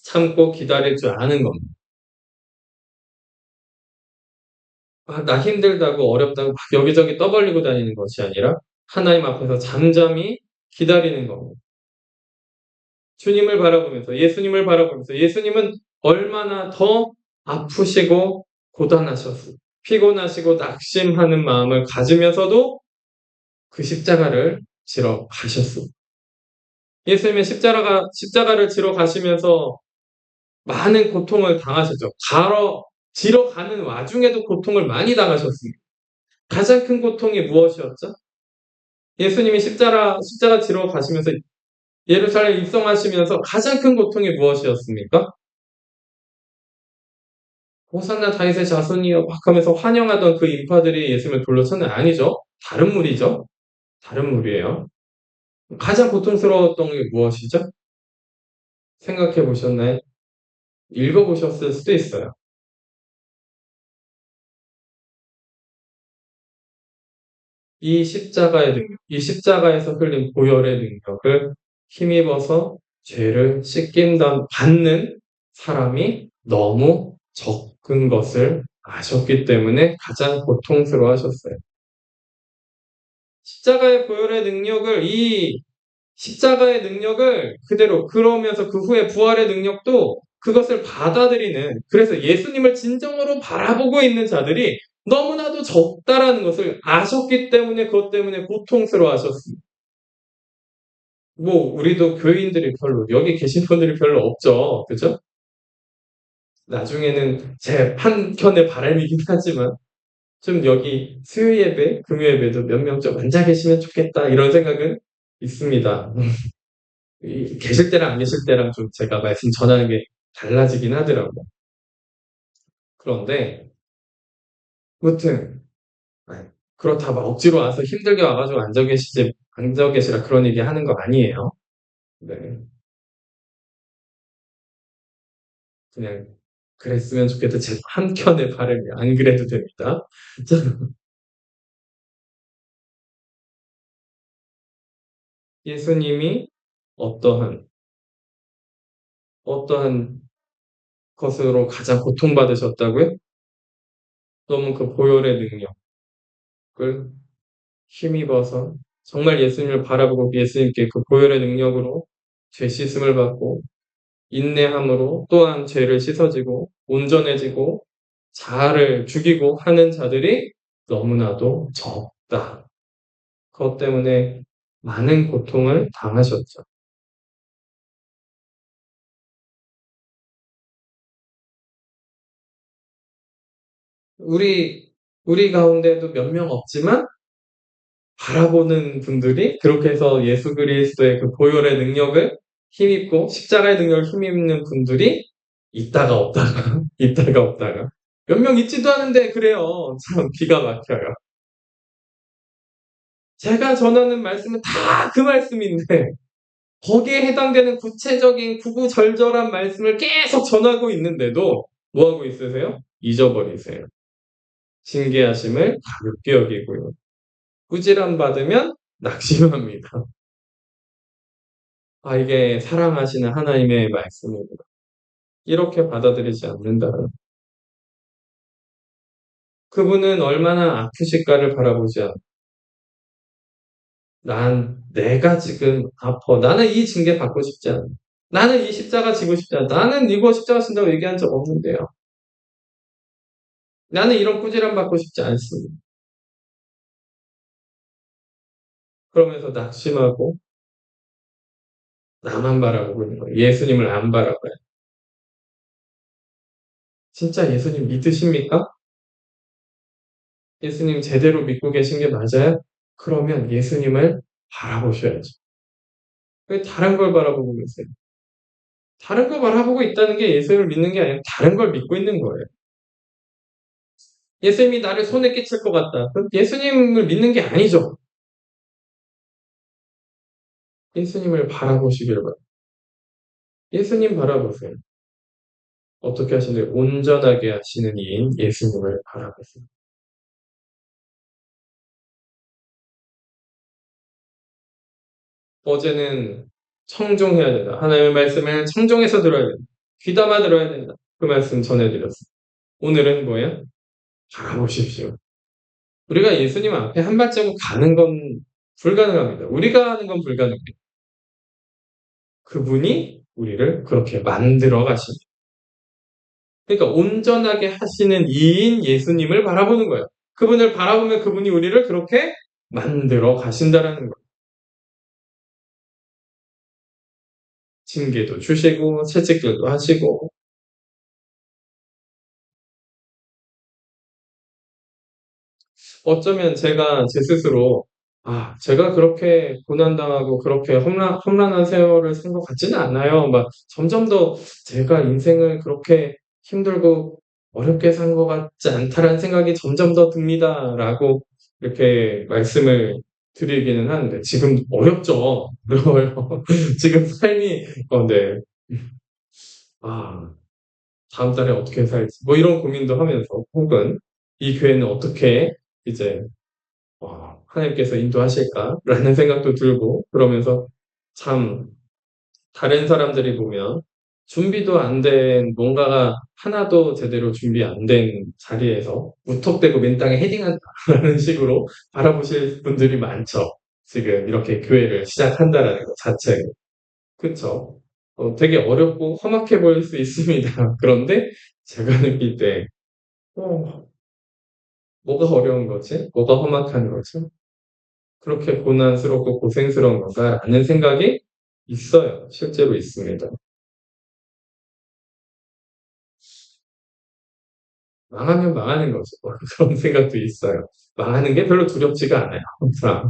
참고 기다릴 줄 아는 겁니다. 나 힘들다고 어렵다고 막 여기저기 떠벌리고 다니는 것이 아니라 하나님 앞에서 잠잠히 기다리는 겁니다. 주님을 바라보면서 예수님을 바라보면서 예수님은 얼마나 더 아프시고 고단하셨고 피곤하시고 낙심하는 마음을 가지면서도 그 십자가를 지러 가셨습니다. 예수님은 십자가를 지러 가시면서 많은 고통을 당하셨죠. 지러 가는 와중에도 고통을 많이 당하셨습니다. 가장 큰 고통이 무엇이었죠? 예수님이 십자가 지러 가시면서 예루살렘 입성하시면서 가장 큰 고통이 무엇이었습니까? 호산나 다윗의 자손이여 막 하면서 환영하던 그 인파들이 예수님을 돌로 쳤는 아니죠. 다른 무리죠. 다른 무리예요. 가장 고통스러웠던 게 무엇이죠? 생각해 보셨나요? 읽어 보셨을 수도 있어요. 이 십자가의 능력, 이 십자가에서 흘린 보혈의 능력을 힘입어서 죄를 받는 사람이 너무 적은 것을 아셨기 때문에 가장 고통스러워 하셨어요. 이 십자가의 능력을 그대로 그러면서 그 후에 부활의 능력도 그것을 받아들이는 그래서 예수님을 진정으로 바라보고 있는 자들이 너무나도 적다라는 것을 아셨기 때문에 그것 때문에 고통스러워 하셨습니다. 우리도 교인들이 별로 여기 계신 분들이 별로 없죠. 그죠? 나중에는 제 한켠의 바람이긴 하지만 좀 여기 수요 예배, 금요 예배도 몇 명 좀 앉아 계시면 좋겠다 이런 생각은 있습니다. 계실 때랑 안 계실 때랑 좀 제가 말씀 전하는 게 달라지긴 하더라고요. 그런데 무튼 그렇다 막 억지로 와서 힘들게 와가지고 앉아 계시라 그런 얘기 하는 거 아니에요. 네. 그냥 그랬으면 좋겠다. 제 한켠의 바람이 안 그래도 됩니다. 예수님이 어떠한 어떠한 것으로 가장 고통받으셨다고요? 너무 그 보혈의 능력을 힘입어서 정말 예수님을 바라보고 예수님께 그 보혈의 능력으로 죄 씻음을 받고 인내함으로 또한 죄를 씻어지고 온전해지고 자아를 죽이고 하는 자들이 너무나도 적다. 그것 때문에 많은 고통을 당하셨죠. 우리 우리 가운데도 몇 명 없지만 바라보는 분들이 그렇게 해서 예수 그리스도의 그 보혈의 능력을 힘입고 십자가의 능력을 힘입는 분들이 있다가 없다가 있다가 없다가 몇 명 있지도 않은데 그래요. 참 기가 막혀요. 제가 전하는 말씀은 다 그 말씀인데 거기에 해당되는 구체적인 구구절절한 말씀을 계속 전하고 있는데도 뭐 하고 있으세요? 잊어버리세요. 징계하심을 가볍게 여기고요. 꾸지람 받으면 낙심합니다. 이게 사랑하시는 하나님의 말씀입니다. 이렇게 받아들이지 않는다면 그분은 얼마나 아프실까를 바라보지 않고 내가 지금 아파. 나는 이 징계 받고 싶지 않아. 나는 이 십자가 지고 싶지 않다. 나는 이거 십자가 진다고 얘기한 적 없는데요. 나는 이런 꾸지람 받고 싶지 않습니다. 그러면서 낙심하고 나만 바라보고 있는 거예요. 예수님을 안 바라봐요. 진짜 예수님 믿으십니까? 예수님 제대로 믿고 계신 게 맞아요? 그러면 예수님을 바라보셔야죠. 왜 다른 걸 바라보고 계세요? 다른 걸 바라보고 있다는 게 예수님을 믿는 게 아니라 다른 걸 믿고 있는 거예요. 예수님이 나를 손에 끼칠 것 같다. 그럼 예수님을 믿는 게 아니죠. 예수님을 바라보시길 바랍니다. 예수님 바라보세요. 어떻게 하시는지 온전하게 하시는 이인 예수님을 바라보세요. 어제는 청종해야 된다. 하나님의 말씀을 청종해서 들어야 된다. 귀담아 들어야 된다. 그 말씀 전해드렸어요. 오늘은 뭐예요? 바라보십시오. 우리가 예수님 앞에 한 발자국 가는 건 불가능합니다. 우리가 하는 건 불가능합니다. 그분이 우리를 그렇게 만들어 가십니다. 그러니까 온전하게 하시는 이인 예수님을 바라보는 거예요. 그분을 바라보면 그분이 우리를 그렇게 만들어 가신다라는 거예요. 징계도 주시고 채찍질도 하시고 어쩌면 제가 제 스스로 제가 그렇게 고난당하고 그렇게 험난한 세월을 산 것 같지는 않아요. 막 점점 더 제가 인생을 그렇게 힘들고 어렵게 산 것 같지 않다라는 생각이 점점 더 듭니다라고 이렇게 말씀을 드리기는 하는데 지금 어렵죠. 어려워요. 지금 삶이 네. 아, 다음 달에 어떻게 살지 뭐 이런 고민도 하면서 혹은 이 교회는 어떻게 이제 하나님께서 인도하실까라는 생각도 들고 그러면서 참 다른 사람들이 보면 준비도 안 된 뭔가가 하나도 제대로 준비 안 된 자리에서 무턱대고 맨 땅에 헤딩한다라는 식으로 바라보실 분들이 많죠. 지금 이렇게 교회를 시작한다라는 것 자체가. 그쵸? 되게 어렵고 험악해 보일 수 있습니다. 그런데 제가 느낄 때 어, 뭐가 어려운 거지? 뭐가 험악한 거지? 그렇게 고난스럽고 고생스러운 건가라는 생각이 있어요. 실제로 있습니다. 망하면 망하는 거죠. 그런 생각도 있어요. 망하는 게 별로 두렵지가 않아요. 항상.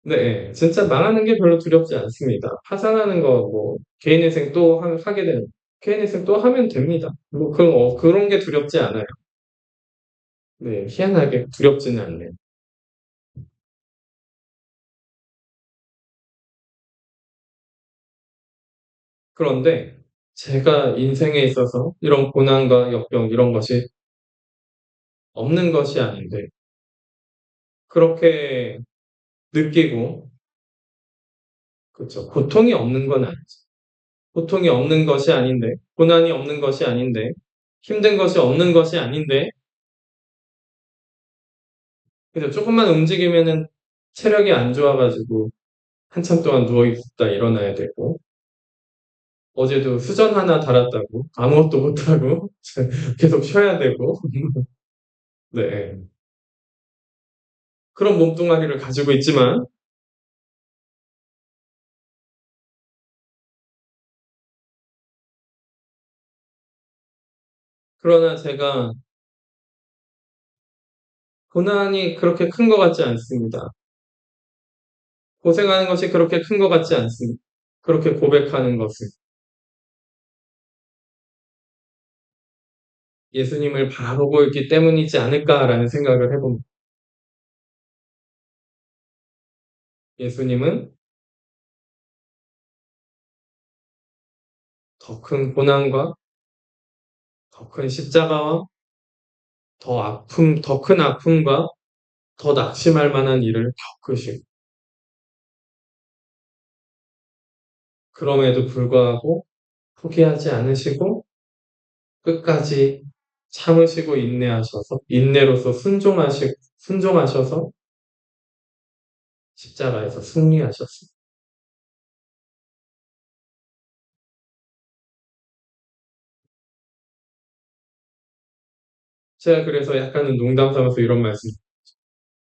네, 진짜 망하는 게 별로 두렵지 않습니다. 파산하는 거, 뭐, 개인회생 또 하게 되는, 개인회생 또 하면 됩니다. 뭐, 그런 게 두렵지 않아요. 네, 희한하게 두렵지는 않네요. 그런데 제가 인생에 있어서 이런 고난과 역경, 이런 것이 없는 것이 아닌데, 그렇게 느끼고 그렇죠. 고통이 없는 건 아니죠. 고통이 없는 것이 아닌데, 고난이 없는 것이 아닌데, 힘든 것이 없는 것이 아닌데, 그죠? 조금만 움직이면은 체력이 안 좋아가지고 한참 동안 누워있다 일어나야 되고, 어제도 수전 하나 달았다고 아무것도 못하고 계속 쉬어야 되고, 네. 그런 몸뚱아리를 가지고 있지만, 그러나 제가 고난이 그렇게 큰 것 같지 않습니다. 고생하는 것이 그렇게 큰 것 같지 않습니다. 그렇게 고백하는 것은. 예수님을 바라보고 있기 때문이지 않을까라는 생각을 해봅니다. 예수님은 더 큰 고난과 더 큰 십자가와 더 큰 아픔과 더 낙심할 만한 일을 겪으시고, 그럼에도 불구하고 포기하지 않으시고, 끝까지 참으시고 인내하셔서, 인내로서 순종하셔서 십자가에서 승리하셨습니다. 제가 그래서 약간은 농담 삼아서 이런 말씀,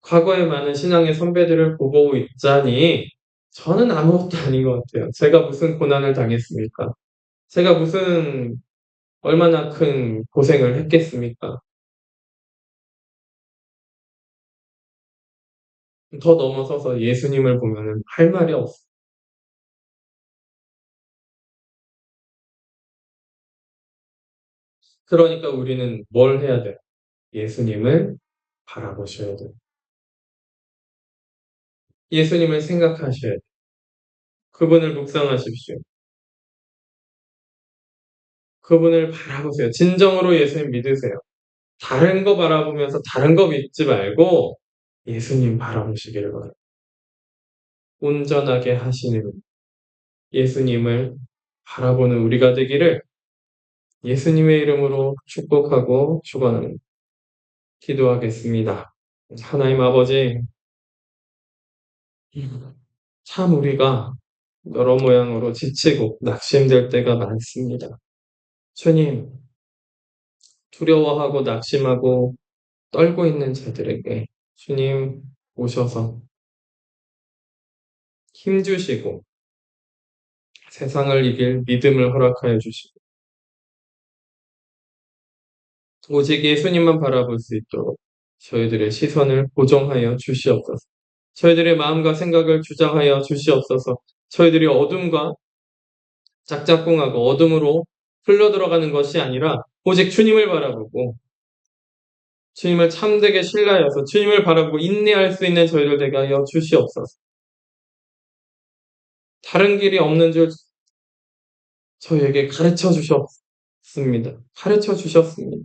과거에 많은 신앙의 선배들을 보고 있자니 저는 아무것도 아닌 것 같아요. 제가 무슨 고난을 당했습니까? 제가 무슨 얼마나 큰 고생을 했겠습니까? 더 넘어서서 예수님을 보면은 할 말이 없어요. 그러니까 우리는 뭘 해야 돼요? 예수님을 바라보셔야 돼요. 예수님을 생각하셔야 돼요. 그분을 묵상하십시오. 그분을 바라보세요. 진정으로 예수님 믿으세요. 다른 거 바라보면서 다른 거 믿지 말고 예수님 바라보시기를 바라요. 온전하게 하시는 예수님을 바라보는 우리가 되기를 예수님의 이름으로 축복하고 축원합니다. 기도하겠습니다. 하나님 아버지, 참 우리가 여러 모양으로 지치고 낙심될 때가 많습니다. 주님, 두려워하고 낙심하고 떨고 있는 자들에게 주님 오셔서 힘주시고 세상을 이길 믿음을 허락하여 주시고 오직 예수님만 바라볼 수 있도록 저희들의 시선을 고정하여 주시옵소서. 저희들의 마음과 생각을 주장하여 주시옵소서. 저희들이 어둠과 짝짝꿍하고 어둠으로 흘러들어가는 것이 아니라 오직 주님을 바라보고 주님을 참되게 신뢰하여서 주님을 바라보고 인내할 수 있는 저희들 되게 하여 주시옵소서. 다른 길이 없는 줄 저희에게 가르쳐 주셨습니다. 가르쳐 주셨습니다.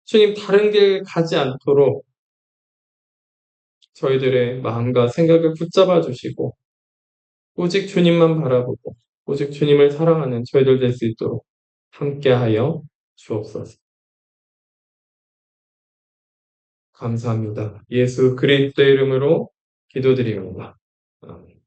주님 다른 길 가지 않도록 저희들의 마음과 생각을 붙잡아 주시고 오직 주님만 바라보고 오직 주님을 사랑하는 저희들 될 수 있도록 함께하여 주옵소서. 감사합니다. 예수 그리스도의 이름으로 기도드립니다. 아멘.